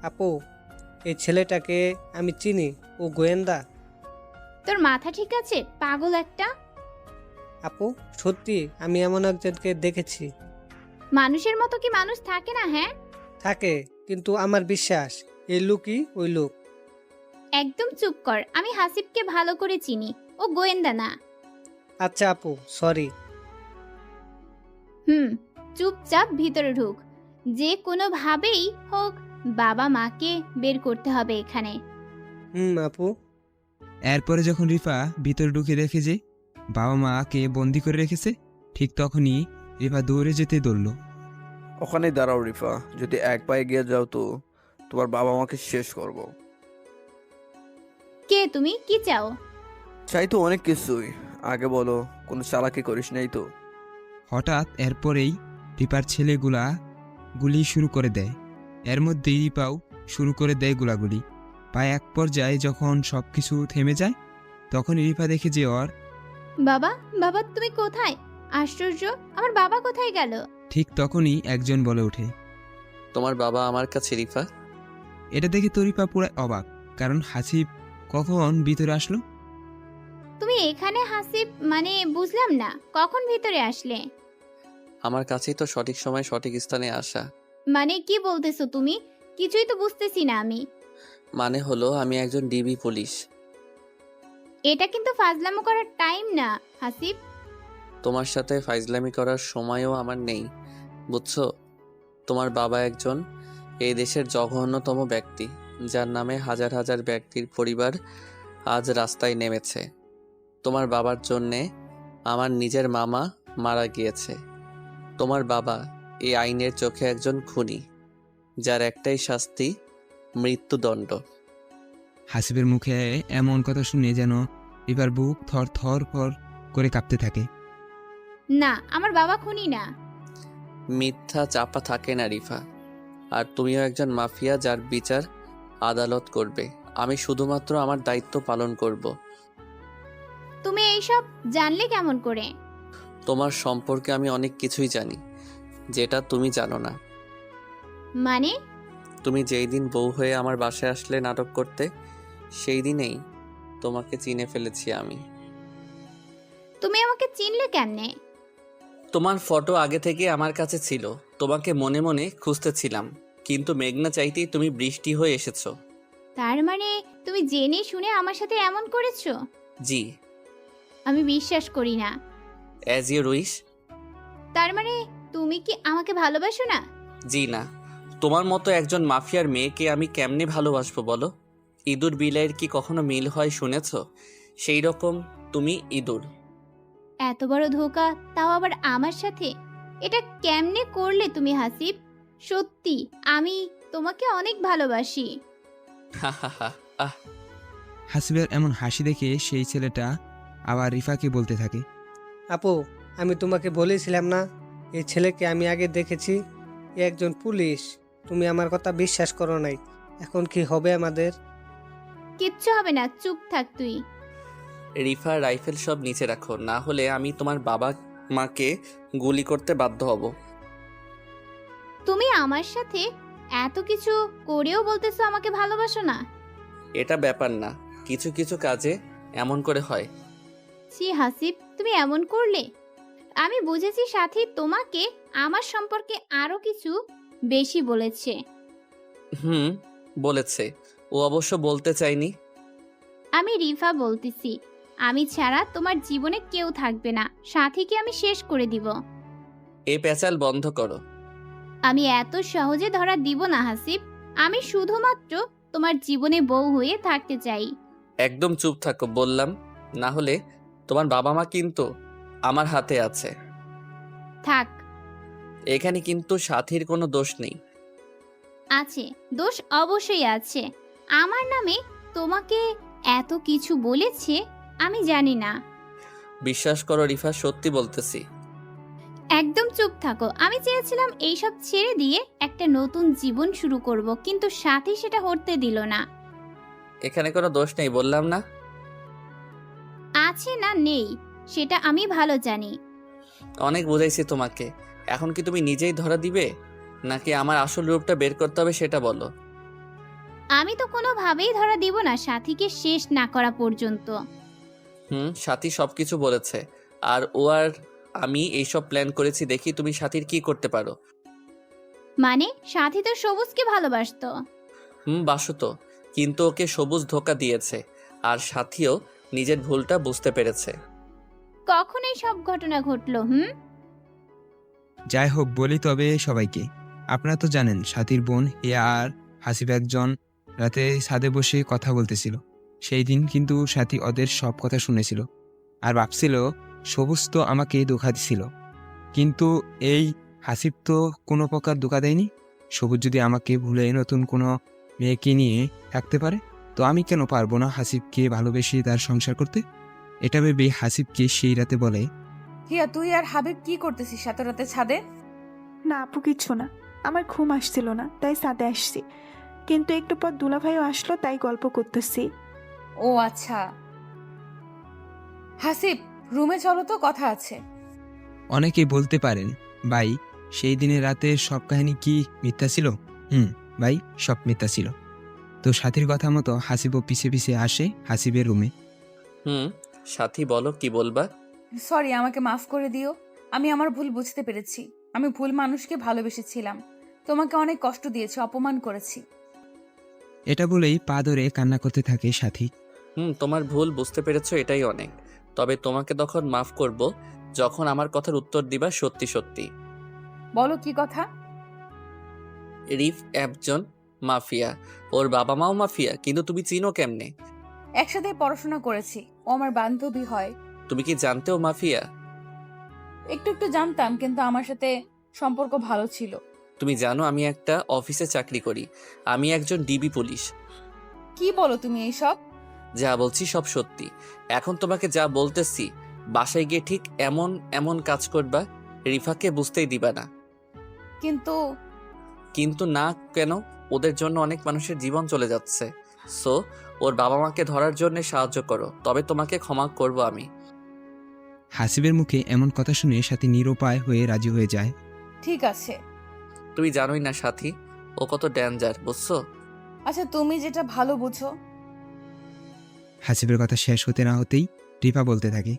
আপু, এই ছেলেটাকে আমি চিনি, ও গোয়েন্দা। তোর মাথা ঠিক আছে, পাগল একটা? আপু, সত্যি আমি এমন একজনকে দেখেছি। মানুষের মতো কি মানুষ থাকে না? হ্যাঁ থাকে, কিন্তু আমার বিশ্বাস এই লোকই ওই লোক। একদম চুপ কর, আমি হাসিবকে ভালো করে চিনি, ও গোয়েন্দা না। আচ্ছা আপু, সরি। চুপচাপ ভিতরে ঢুক, যে কোনো ভাবেই হোক বাবা মাকে বের করতে হবে এখানে। আপু। এরপরে যখন রিফা ভিতরে ঢুকে দেখে যে বাবা মাকে বন্দি করে রেখেছে, ঠিক তখনই রিফা দৌড়ে যেতে দৌড়ল। ওখানেই দাঁড়াও রিফা, যদি এক পায়ে গিয়ে যাও তো তোমার বাবা মাকে শেষ করব। কে তুমি, কি চাও? চাই তো অনেক কিছুই, আগে বলো, কোনো চালাকি করিস নাই তো? হঠাৎ এরপরেই রিপার ছেলেগুলা গুলি শুরু করে দেয়। এর মধ্যেই রিপাও শুরু করে দেয় গোলাগুলি। প্রায় এক পর্যায়ে যখন সবকিছু থেমে যায়, তখন রিপা দেখে যে ওর বাবা, বাবা তুমি কোথায়? আশ্চর্য, আমার বাবা কোথায় গেল? ঠিক তখনই একজন বলে ওঠে, তোমার বাবা আমার কাছে রিফা। এটা দেখে তো রিপা পুরো অবাক, কারণ হাসিব কখন ভিতরে আসলো। তুমি এখানে হাসিব, মানে বুঝলাম না, কখন ভিতরে আসলে? আমার কাছেই তো সঠিক সময় সঠিক স্থানে আসা। মানে কি বলতেছো তুমি? কিছুই তো বুঝতেছি না আমি। মানে হলো আমি একজন ডিবি পুলিশ। এটা কিন্তু ফাজলামো করার টাইম না হাসিব। তোমার সাথে ফাইজলামি করার সময়ও আমার নেই, বুঝছো? তোমার বাবা একজন এই দেশের জঘন্যতম ব্যক্তি, যার নামে হাজার হাজার ব্যক্তির পরিবার আজ রাস্তায় নেমেছে। তোমার বাবার জন্যে আমার নিজের মামা মারা গিয়েছে। তোমার বাবা এই আইনের চোখে একজন খুনি, যার একটাই শাস্তি মৃত্যুদণ্ড। হাসিবের মুখে এমন কথা শুনে যেন রিপার বুক থর থর থর করে কাঁপতে থাকে। না, আমার বাবা খুনি না। মিথ্যা চাপা থাকে না রিফা, আর তুমিও একজন মাফিয়া, যার বিচার আদালত করবে। আমি শুধুমাত্র আমার দায়িত্ব পালন করব। তুমি এইসব জানলে কেমন করে? তোমার সম্পর্কে আমি অনেক কিছুই জানি, যেটা তুমি জানো না। মানে? তুমি যেই দিন বউ হয়ে আমার বাসায় আসলে নাটক করতে, সেই দিনেই তোমাকে চিনে ফেলেছি আমি। তুমি আমাকে চিনলে কেমনে? তোমার ফটো আগে থেকে আমার কাছে ছিল, তোমাকে মনে মনে খুঁজতেছিলাম, কিন্তু মেঘনা চাইতেই তুমি বৃষ্টি হয়ে এসেছো। তার মানে তুমি জেনে শুনে আমার সাথে এমন করেছো? জি। আমি বিশ্বাস করি না। As you wish. তার মানে তুমি কি আমাকে ভালোবাসো না? জি না। তোমার মতো একজন মাফিয়ার মেয়েকে আমি কেমনে ভালোবাসবো বলো? ইঁদুর বিলাইয়ের কি কখনো মিল হয় শুনেছো? সেই রকম তুমি ইঁদুর। এত বড় ধোঁকা, তাও আবার আমার সাথে! এটা কেমনে করলে তুমি হাসিব? সত্যি আমি তোমাকে অনেক ভালোবাসি। হা হা হা। আহ। হাসিবের এমন হাসি দেখে সেই ছেলেটা আবার রিফাকে বলতে থাকে, আপু, আমি তোমাকে বলেছিলাম না এই ছেলেকে আমি আগে দেখেছি, এ একজন পুলিশ। তুমি আমার কথা বিশ্বাস করো নাই, এখন কি হবে আমাদের? কিচ্ছু হবে না, চুপ থাক তুই। রিফা, রাইফেল সব নিচে রাখো, না হলে আমি তোমার বাবা মাকে গুলি করতে বাধ্য হব। তুমি আমার সাথে এত কিছু করেও বলতেছো আমাকে ভালোবাসো না? এটা ব্যাপার না, কিছু কিছু কাজে এমন করে হয়? ছি হাসিব, তুমি এমন করলে? আমি বুঝেছি সাথী তোমাকে আমার সম্পর্কে আরো কিছু বেশি বলেছে। হুম, বলেছে। ও অবশ্য বলতে চাইনি। আমি রিফা বলতেছি, আমি ছাড়া তোমার জীবনে কেউ থাকবে না, সাথীকে আমি শেষ করে দিব। এই প্যাচাল বন্ধ করো। আমি এত সহজে ধরা দিব না হাসিব। আমি শুধুমাত্র তোমার জীবনে বউ হয়ে থাকতে চাই। একদম চুপ থাকো বললাম, না হলে তোমার বাবা মা কিন্তু আমার হাতে আছে। থাক। এখানে কিন্তু সাথীর কোনো দোষ নেই। আছে, দোষ অবশ্যই আছে। আমার নামে তোমাকে এত কিছু বলেছে আমি জানি না। বিশ্বাস করো রিফা, সত্যি বলতেছি। একদম চুপ থাকো। আমি চেয়েছিলাম এইসব ছেড়ে দিয়ে একটা নতুন জীবন শুরু করব, কিন্তু সাথী সেটা হতে দিল না। এখানে কোনো দোষ নেই বললাম না। আছে না নেই সেটা আমি ভালো জানি। অনেক বুঝাইছি তোমাকে, এখন কি তুমি নিজেই ধরা দিবে নাকি আমার আসল রূপটা বের করতে হবে সেটা বলো। আমি তো কোনোভাবেই ধরা দিব না সাথীকে শেষ না করা পর্যন্ত। সাথী সবকিছু বলেছে, আর ও আর আমি এইসব প্ল্যান করেছি, দেখি তুমি সাথীর কি করতে পারো। মানে সাথী তো সবুজকে ভালোবাসতো। বাসো তো, কিন্তু ওকে সবুজ ধোকা দিয়েছে, আর সাথীও নিজের ভুলটা বুঝতে পেরেছে। কখন এই সব ঘটনা ঘটলো? যাই হোক, বলি তবে সবাইকে, আপনারা তো জানেন সাথীর বোন হিয়া আর হাসিব একজন রাতে ছাদে বসে কথা বলতেছিল। সেই দিন কিন্তু সাথী ওদের সব কথা শুনেছিল আর ভাবছিল সবুজ তো আমাকে ধোঁকা দিছিল, কিন্তু এই হাসিব তো কোনো প্রকার ধোঁকা দেয়নি। সবুজ যদি আমাকে ভুলে নতুন কোনো মেয়েকে নিয়ে থাকতে পারে, তো আমি কেন পারবো না হাসিবকে ভালোবেসে তার সংসার করতে? এটা ভেবে হাসিবকে সেই রাতে বলে, হিয়া, তুই আর হাবিব কি করতেছিস এত রাতে ছাদে? না আপু, কিচ্ছু না। আমার ঘুম আসছিল না তাই ছাদে আসছি, কিন্তু একটু পর দুলাভাইও আসলো তাই গল্প করতেছি। ও আচ্ছা। হাসিব, রুমে চলো তো, কথা আছে। অনেকেই বলতে পারেন ভাই সেই দিনের রাতের সব কাহিনী কি মিথ্যা ছিল? ভাই, সব মিথ্যা ছিল। তো সাথীর কথা মতো হাসিবও পিছে পিছে আসে হাসিবের রুমে। সাথী বলো কি বলবা। সরি, আমাকে মাফ করে দিও। আমি আমার ভুল বুঝতে পেরেছি। আমি ভুল মানুষকে ভালোবেসেছিলাম। তোমাকে অনেক কষ্ট দিয়েছি, অপমান করেছি। এটা বলেই পা ধরে কান্না করতে থাকে সাথী। তোমার ভুল বুঝতে পেরেছো, এটাই অনেক। তবে তোমাকে তখন মাফ করব যখন আমার কথার উত্তর দিবা সত্যি সত্যি। বলো কি কথা? রিফ একজন মাফিয়া, ওর বাবা মাও মাফিয়া, কিন্তু তুমি চিনো কেমনে? একসাথে পড়াশোনা করেছি, ও আমার বান্ধবী হয়। তুমি কি জানতে ও মাফিয়া? একটু একটু জানতাম, কিন্তু আমার সাথে সম্পর্ক ভালো ছিল। তুমি জানো আমি একটা অফিসে চাকরি করি, আমি একজন ডিবি পুলিশ। কি বলো তুমি এইসব? যা বলছি সব সত্যি। এখন তোমাকে যা বলতেছি, বাসায় গিয়ে ঠিক এমন এমন কাজ করবা, রিফাকে বুঝতেই দিবা না। কিন্তু না কেন? ওদের জন্য অনেক মানুষের জীবন চলে যাচ্ছে। সো ওর বাবা মাকে ধরার জন্য সাহায্য করো, তবে তোমাকে ক্ষমা করব আমি। হাসিবের মুখে এমন কথা শুনে সাথী নিরুপায় হয়ে রাজি হয়ে যায়। ঠিক আছে। তুমি জানোই না সাথী, ও কত ডেঞ্জার, বুঝছো? আচ্ছা, তুমি যেটা ভালো বুঝো। হাসিবের কথা শেষ হতে না হতেই রিফা বলতে থাকে,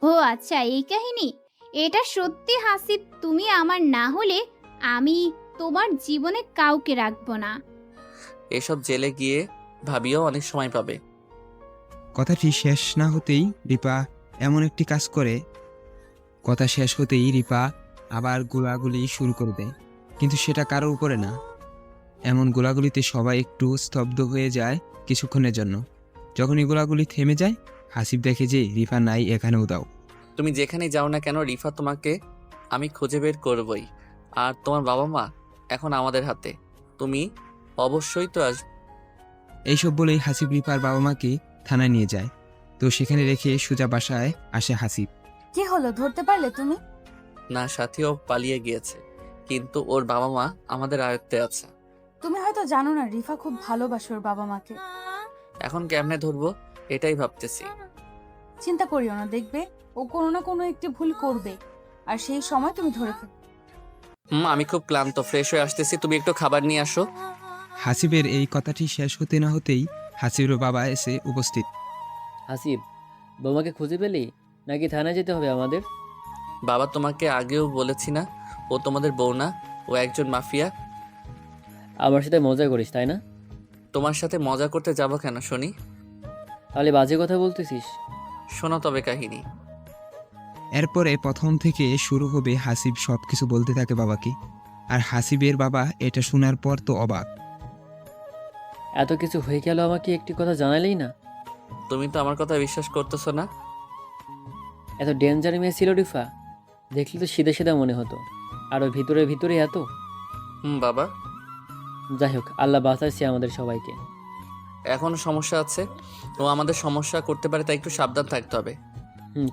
ও আচ্ছা, এই কাহিনী। এটা সত্যি হাসিব, তুমি আমার না হলে আমি তোমার জীবনে কাউকে রাখবো না। এসব জেলে গিয়ে ভাবিও অনেক সময় পাবে। কথাটি শেষ না হতেই রিপা এমন একটি কাজ করে। কথা শেষ হতেই রিপা আবার গোলাগুলি শুরু করে দেয়, কিন্তু সেটা কারো উপরে না। এমন গোলাগুলিতে সবাই একটু স্তব্ধ হয়ে যায় কিছুক্ষণের জন্য। যখন এই গোলাগুলি থেমে যায়, হাসিব দেখে যে রিফা নাই এখানেও দাও। তুমি যেখানে যাও না কেন, রিফা তোমাকে আমি খুঁজে বের করবই। আর তোমার বাবা মা এখন আমাদের হাতে, তুমি অবশ্যই তো আসবে। এইসব বলেই হাসিব রিপার বাবা মাকে থানায় নিয়ে যায়। তো সেখানে রেখে সোজা বাসায় আসে হাসিব। কি হলো, ধরতে পারলে তুমি? না, সাথীও পালিয়ে গিয়েছে, কিন্তু ওর বাবা মা আমাদের আয়ত্তে আছে। তুমি হয়তো জানো না, রিফা খুব ভালোবাসে ওর বাবা মাকে। এখন কেমনে ধরবো এটাই ভাবতেছি। চিন্তা করিও না, দেখবে ও কোনো না কোনো একটি ভুল করবে, আর সেই সময় তুমি ধরে ফেলবে। আমি খুব ক্লান্ত, ফ্রেশ হয়ে আসতেছি, তুমি একটু খাবার নিয়ে আসো। হাসিবের এই কথাটি শেষ হতে না হতেই হাসিবের বাবা এসে উপস্থিত। হাসিব, বৌমাকে খুঁজে পেলি নাকি থানায় যেতে হবে আমাদের? বাবা, তোমাকে আগেও বলেছি না ও তোমাদের বউ না, ও একজন মাফিয়া। আমার সাথে মজা করিস তাই না? তোমার সাথে মজা করতে যাব কেন শুনি? তাহলে বাজে কথা বলতেছিস? শোনো তবে কাহিনী। এরপরে প্রথম থেকে শুরু হবে। হাসিব সব কিছু বলতে থাকে বাবাকে, আর হাসিবের বাবা এটা শোনার পর তো অবাক। এত কিছু হয়ে গেল, আমাকে একটি কথা জানালেই না। তুমি তো আমার কথা বিশ্বাস করতেছো না। এত ডেঞ্জার মেয়ে ছিল রিফা? দেখলে তো সিধে সিধা মনে হতো, আর ওর ভিতরে ভিতরে এত। বাবা, যাই হোক, আল্লাহ বাঁচাচ্ছে আমাদের সবাইকে। এখন সমস্যা আছে, ও আমাদের সমস্যা করতে পারে, তাই একটু সাবধান থাকতে হবে।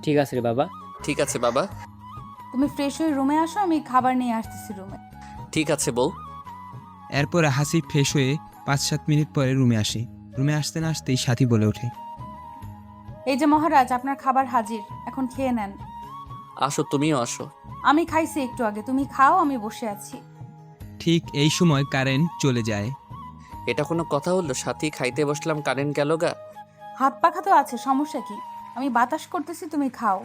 ঠিক আছে রে বাবা। ঠিক আছে বাবা। তুমি ফ্রেশ হয়ে রুমে আসো, আমি খাবার নিয়ে আসতেছি রুমে। ঠিক আছে বউ। এরপরে হাসিব ফ্রেশ হয়ে 5-7 মিনিট পরে রুমে আসে। রুমে আসতে না আসতেই সাথী বলে ওঠে, এই যে মহারাজ, আপনার খাবার হাজির, এখন খেয়ে নেন। আসো, তুমিও আসো। আমি খাইছি একটু আগে, তুমি খাও, আমি বসে আছি। ঠিক এই সময় কারেন্ট চলে যায়। এটা কোনো কথা হলো? সাথী খাইতে বসলাম, কারেন্ট গেল গা। হাত পাখা তো আছে, সমস্যা কি? আমি বাতাস করতেছি, তুমি খাও।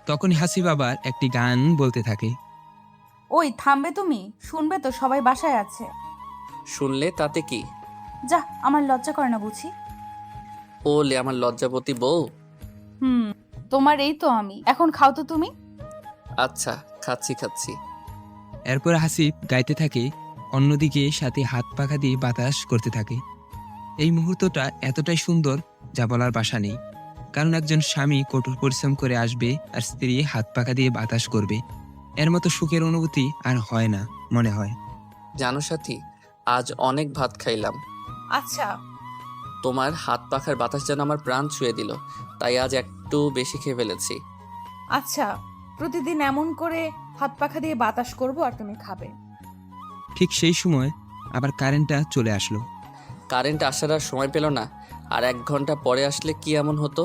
তখনই হাসিব আবার একটি গান বলতে থাকে। ওই থামবে তুমি? শুনবে তো, সবাই বাসায় আছে। শুনলে তাতে কি? যা, আমার লজ্জা করে না বুঝি? ওলে আমার লজ্জাপতি বউ। তোমার এই তো আমি, এখন খাও তো তুমি। আচ্ছা, খাচ্ছি খাচ্ছি। এরপর হাসিব গাইতে থাকে, অন্যদিকে সাথে হাত পাখা দিয়ে বাতাস করতে থাকে। এই মুহূর্তটা এতটাই সুন্দর যা বলার ভাষা নেই। কারণ একজন স্বামী কঠোর পরিশ্রম করে আসবে আর স্ত্রী হাত পাখা দিয়ে বাতাস করবে, এর মতো সুখের অনুভূতি আর হয় না মনে হয়। জানো সাথী, আজ অনেক ভাত খাইলাম। আচ্ছা। তোমার হাত পাখার বাতাস যেন আমার প্রাণ ছুঁয়ে দিল, তাই আজ একটু বেশি খেয়ে ফেলেছি। আচ্ছা, প্রতিদিন এমন করে হাত পাখা দিয়ে বাতাস করব আর তুমি খাবে। ঠিক সেই সময় আবার কারেন্টটা চলে আসলো। কারেন্ট আসার আর সময় পেল না, আর 1 ঘন্টা পরে আসলে কি এমন হতো?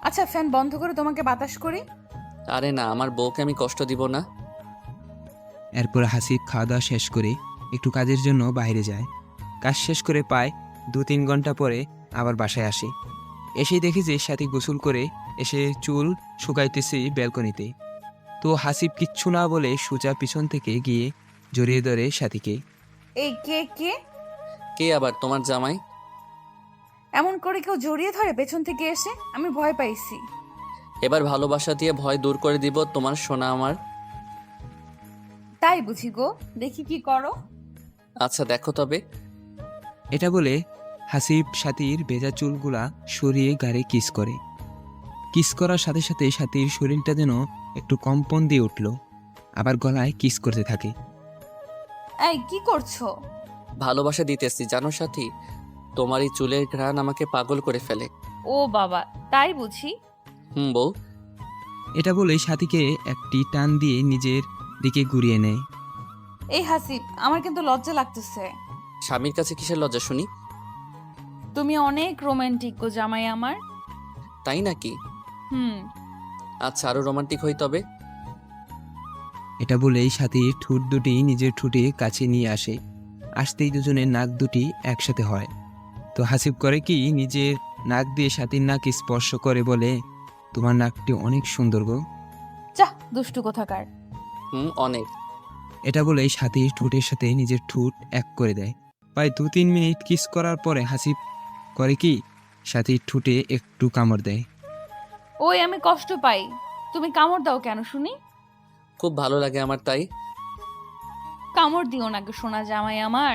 আচ্ছা, ফ্যান বন্ধ করে তোমাকে বাতাস করি। আরে না, আমার বউকে আমি কষ্ট দিব না। এরপর হাসিব খাওয়া দাওয়া শেষ করে একটু কাজের জন্য বাইরে যায়। কাজ শেষ করে প্রায় 2-3 ঘন্টা পরে আবার বাসায় আসে। এসেই দেখে যে সাথী গোসল করে এসে চুল শুকাইতেছে ব্যালকনিতে। তো হাসিব কিচ্ছু না বলে সোজা পিছন থেকে গিয়ে জড়িয়ে ধরে সাথীকে। এই কে কে? কে আবার? তোমার জামাই। এমন করে কেউ জড়িয়ে ধরে পেছন থেকে এসে? আমি ভয় পাইছি। এবার ভালোবাসা দিয়ে ভয় দূর করে দিব তোমার সোনা আমার। তাই বুঝি গো, দেখি কি করো। আচ্ছা দেখো তবে। এটা বলে হাসিব সাথীর ভেজা চুলগুলা সরিয়ে গাড়ি কিস করে। কিস করার সাথে সাথে সাথীর শরীরটা যেন একটু কম্পন দিয়ে উঠল, আবার গলায় কিস করতে থাকে। এই কি করছো? ভালোবাসা দিতেছি জানো সাথী, তোমার এই চুলের ঘ্রাণ আমাকে পাগল করে ফেলে। ও বাবা, তাই বুঝি। বউ। এটা বলে সাথীকে একটি টান দিয়ে নিজের দিকে ঘুরিয়ে নেয়। এই হাসিব, আমার কিন্তু লজ্জা লাগতেছে। স্বামীর কাছে কিসের লজ্জা শুনি? তুমি অনেক রোমান্টিক গো জামাই আমার। তাই নাকি? হুম। আচ্ছা, আরো রোমান্টিক হই তবে। এটা বলেই সাথীর ঠোঁট দুটি নিজের ঠোঁটে কাছে নিয়ে আসে। আসতেই দুজনের নাক দুটি একসাথে হয়। তো হাসিব করে কি, নিজের নাক দিয়ে সাথীর নাক স্পর্শ করে বলে, তোমার নাকটি অনেক সুন্দর গো। যা, দুষ্টু কোথাকার। অনেক। এটা বলেই সাথীর ঠোঁটের সাথে নিজের ঠোঁট এক করে দেয়। প্রায় 2-3 মিনিট কিস করার পরে হাসিব করে কি, সাথীর ঠোঁটে একটু কামড় দেয়। ওই আমি কষ্ট পাই, তুমি কামড় দাও কেন শুনি? খুব ভালো লাগে আমার, তাই। কামড় দিও না গো সোনা জামাই আমার।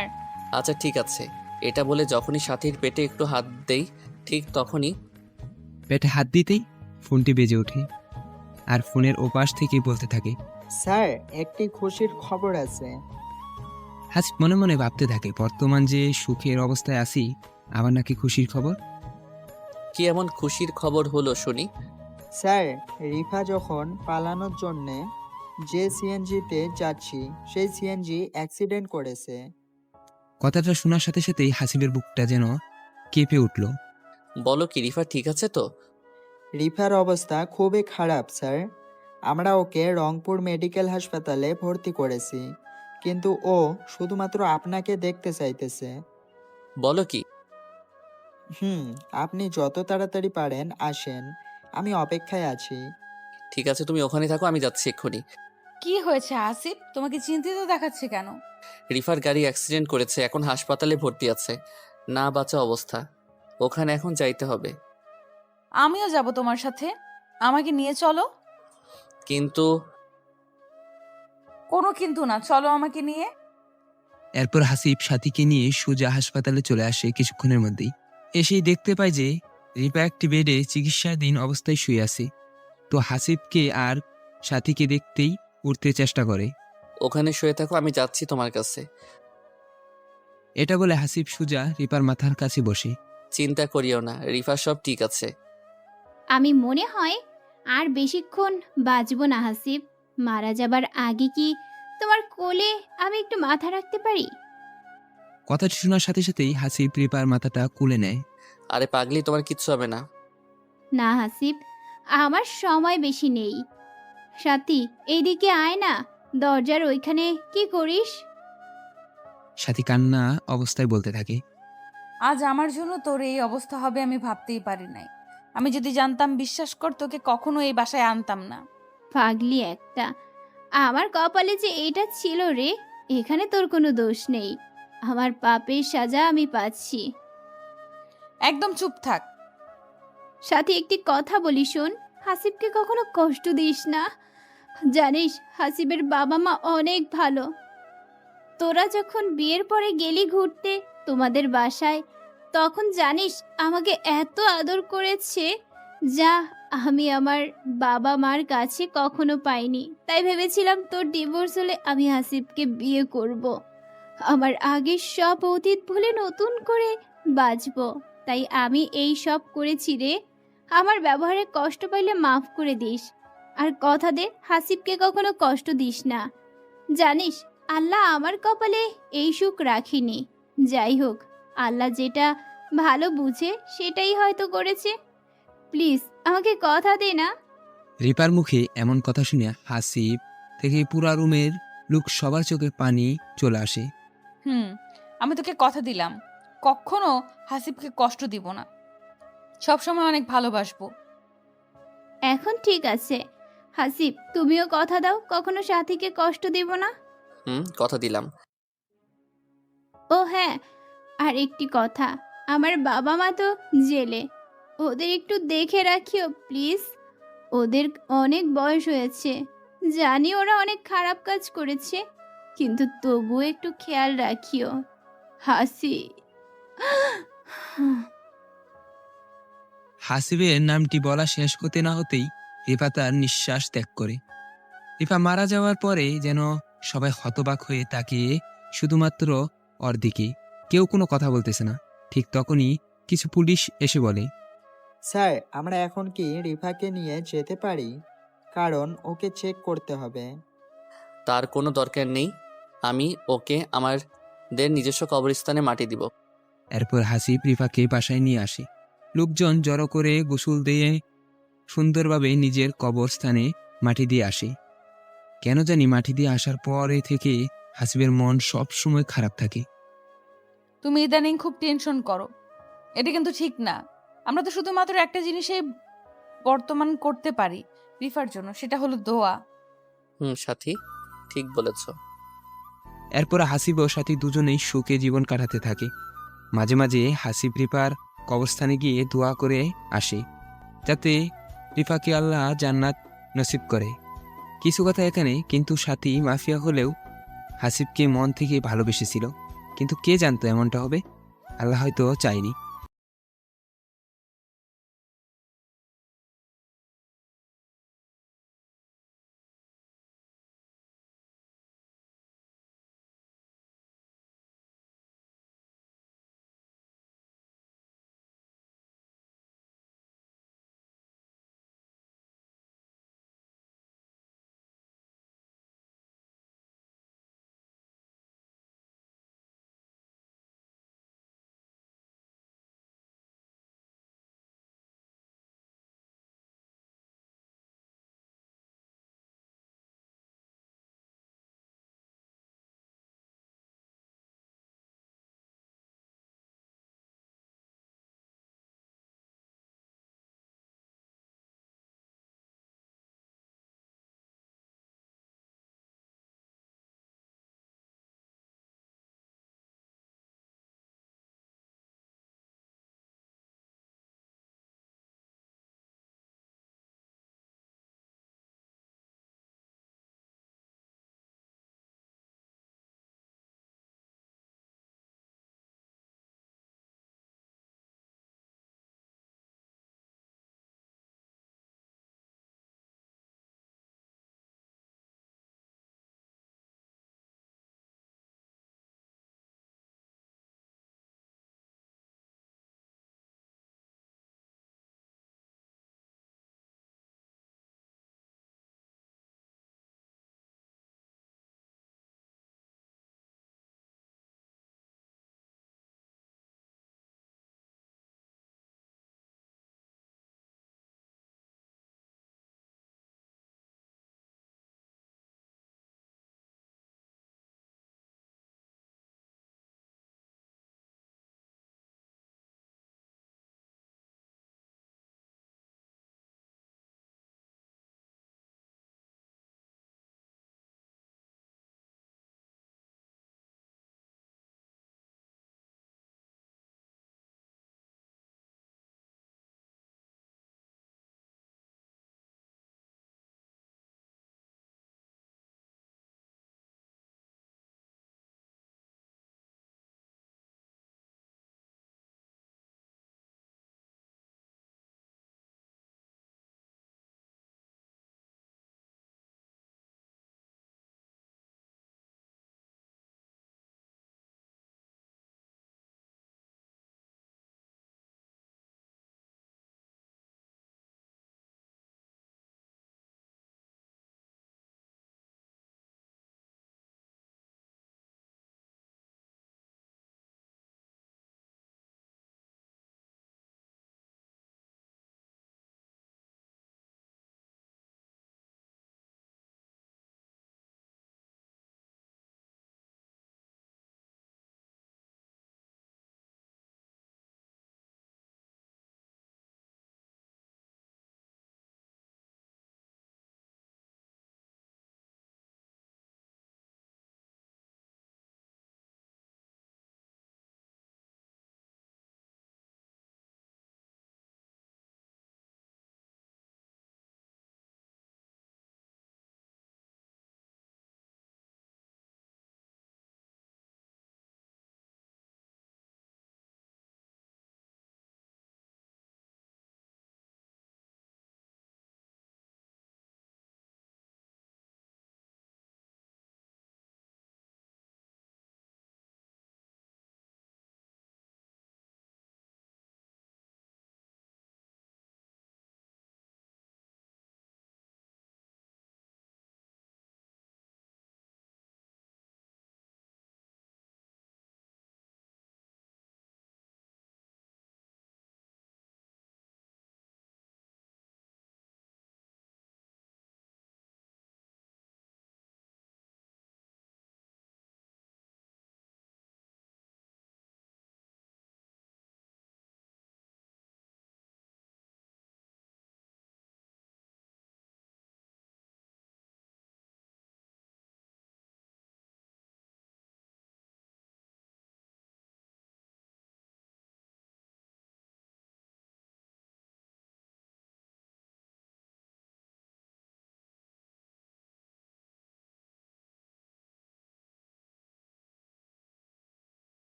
আচ্ছা ঠিক আছে। এটা বলে যখনই সাথীর পেটে একটু হাত দেই, ঠিক তখনই পেটে হাত দিতেই ফোনটি বেজে ওঠে, আর ফোনের ওপাশ থেকে বলতে থাকে, স্যার একটি খুশির খবর আছে। হাসিব মনে মনে ভাবতে থাকে, বর্তমান যে সুখের অবস্থায় আছি, আবার নাকি খুশির খবর। কি এমন খুশির খবর হলো শুনি? স্যার, রিফা যখন পালানোর জন্যে যে সিএনজিতে যাচ্ছি, সেই সিএনজি অ্যাক্সিডেন্ট করেছে। কথাটা শোনার সাথে সাথেই হাসিবের বুকটা যেন কেঁপে উঠল। বলো কি, রিফা ঠিক আছে তো? রিফার অবস্থা খুবই খারাপ স্যার। আমরা ওকে রংপুর মেডিকেল হাসপাতালে ভর্তি করেছি, কিন্তু ও শুধুমাত্র আপনাকে দেখতে চাইতেছে। বলো কি? আপনি যত তাড়াতাড়ি পারেন আসেন, আমি অপেক্ষায় আছি। ঠিক আছে, তুমি ওখানে থাকো, আমি যাচ্ছি এক্ষুনি। কি হয়েছে আসিফ, তোমাকে চিন্তিত দেখাচ্ছে কেন? রিফার গাড়ি অ্যাক্সিডেন্ট করেছে, এখন হাসপাতালে ভর্তি আছে, না বাঁচা অবস্থা। ওখানে এখন যাইতে হবে। আমিও যাব তোমার সাথে, আমাকে নিয়ে চলো। কিন্তু কোনো কিন্তু না, চলো আমাকে নিয়ে। এরপর হাসিব সাথীকে নিয়ে সোজা হাসপাতালে চলে আসে কিছুক্ষণের মধ্যেই। এসেই দেখতে পায় যে রিপা একটি বেডে চিকিৎসাধীন অবস্থায় শুয়ে আছে। তো হাসিবকে আর সাথীকে দেখতেই উঠতে চেষ্টা করে। ওখানে শুয়ে থাকো, আমি যাচ্ছি তোমার কাছে। এটা বলে হাসিব সোজা রিপার মাথার কাছে বসে। চিন্তা করিও না, রিফা সব ঠিক আছে। আমি মনে হয় আর বেশিক্ষণ বাঁচব না হাসিব। মারা যাবার আগে কি তোমার কোলে আমি একটু মাথা রাখতে পারি? কথাটি শোনার সাথে সাথেই হাসিব রিপার মাথাটা কুলে নেয়। আরে পাগলি, তোমার কিচ্ছু হবে না। না হাসিব, আমার সময় বেশি নেই। সাথী, এইদিকে আয় না, দরজার ওইখানে কি করিস? সাথী কান্না অবস্থায় বলতে থাকে। আজ আমার জন্য তোর এই অবস্থা হবে আমি ভাবতেই পারি নাই। আমি যদি জানতাম, বিশ্বাস কর, তোকে কখনো এই বাসায় আনতাম না। পাগলি একটা, আমার কপালে যে এটা ছিল রে, এখানে তোর কোনো দোষ নেই। আমার পাপের সাজা আমি পাচ্ছি। একদম চুপ থাক। সাথে একটি কথা বলি শোন, হাসিবকে কখনো কষ্ট দিস না। জানিস হাসিবের বাবা মা অনেক ভালো। তোরা যখন বিয়ের পরে গেলি ঘুরতে তোমাদের বাসায়, তখন জানিস আমাকে এত আদর করেছে যা আমি আমার বাবা মার কাছে কখনো পাইনি। তাই ভেবেছিলাম তোর ডিভোর্স হলে আমি হাসিবকে বিয়ে করব। আমার আগের সব অতীত ভুলে নতুন করে বাঁচবো। তাই আমি এই সব করেছি রে। আমার ব্যবহারে কষ্ট পাইলে মাফ করে দিস। আর কথা দে, হাসিবকে কখনো কষ্ট দিস না। জানিস আল্লাহ আমার কপালে এই সুখ রাখিনি। যাই হোক, আল্লাহ যেটা ভালো বুঝে সেটাই হয়তো করেছে। প্লিজ আমাকে কথা দে না। রিপার মুখে এমন কথা শুনে হাসিব থেকে পুরা রুমের লোক সবার চোখে পানি চলে আসে। আমি তোকে কথা দিলাম, কখনো হাসিবকে কষ্ট দিব না, সবসময় অনেক ভালোবাসবো। এখন ঠিক আছে হাসিব, তুমিও কথা দাও কখনো সাথীকে কষ্ট দিব না। কথা দিলাম। ও হ্যাঁ, আর একটি কথা, আমার বাবা মা তো জেলে, ওদের একটু দেখে রাখিও প্লিজ। ওদের অনেক বয়স হয়েছে, জানি ওরা অনেক খারাপ কাজ করেছে, কিন্তু তবুও একটু খেয়াল রাখিও। হাসি। হাসিবের নামটি বলা শেষ হতে না হতেই রিফা তার নিঃশ্বাস ত্যাগ করে। রিফা মারা যাওয়ার পরে যেন সবাই হতবাক হয়ে তাকিয়ে শুধুমাত্র ওর দিকে, কেউ কোনো কথা বলতেছে না। ঠিক তখনই কিছু পুলিশ এসে বলে, স্যার, আমরা এখন কি রিফাকে নিয়ে যেতে পারি? কারণ ওকে চেক করতে হবে। তার কোনো দরকার নেই, আমি ওকে আমাদের নিজস্ব কবরস্থানে মাটি দিব। এরপর হাসিব রিফাকে বাসায় নিয়ে আসে। লোকজন জড়ো করে গোসল দিয়ে সুন্দরভাবে নিজের কবরস্থানে মাটি দিয়ে আসে। কেন জানি মাটি দিয়ে আসার পরে থেকে হাসিবের মন সব সময় খারাপ থাকে। তুমি ইদানিং খুব টেনশন করো, এটা কিন্তু ঠিক না। আমরা তো শুধুমাত্র একটা জিনিসে বর্তমান করতে পারি রিফার জন্য, সেটা হলো দোয়া। সাথী, ঠিক বলেছ। এরপর হাসিব ও সাথী দুজনেই সুখে জীবন কাটাতে থাকে। মাঝে মাঝে হাসিব রিফার কবরস্থানে গিয়ে দোয়া করে আসে, যাতে রিফাকে আল্লাহ জান্নাত নসিব করে। কিছু কথা এখানে, কিন্তু সাথী মাফিয়া হলেও হাসিবকে মন থেকে ভালোবেসেছিল। কিন্তু কে জানতো এমনটা হবে? আল্লাহ হয়তো চায়নি।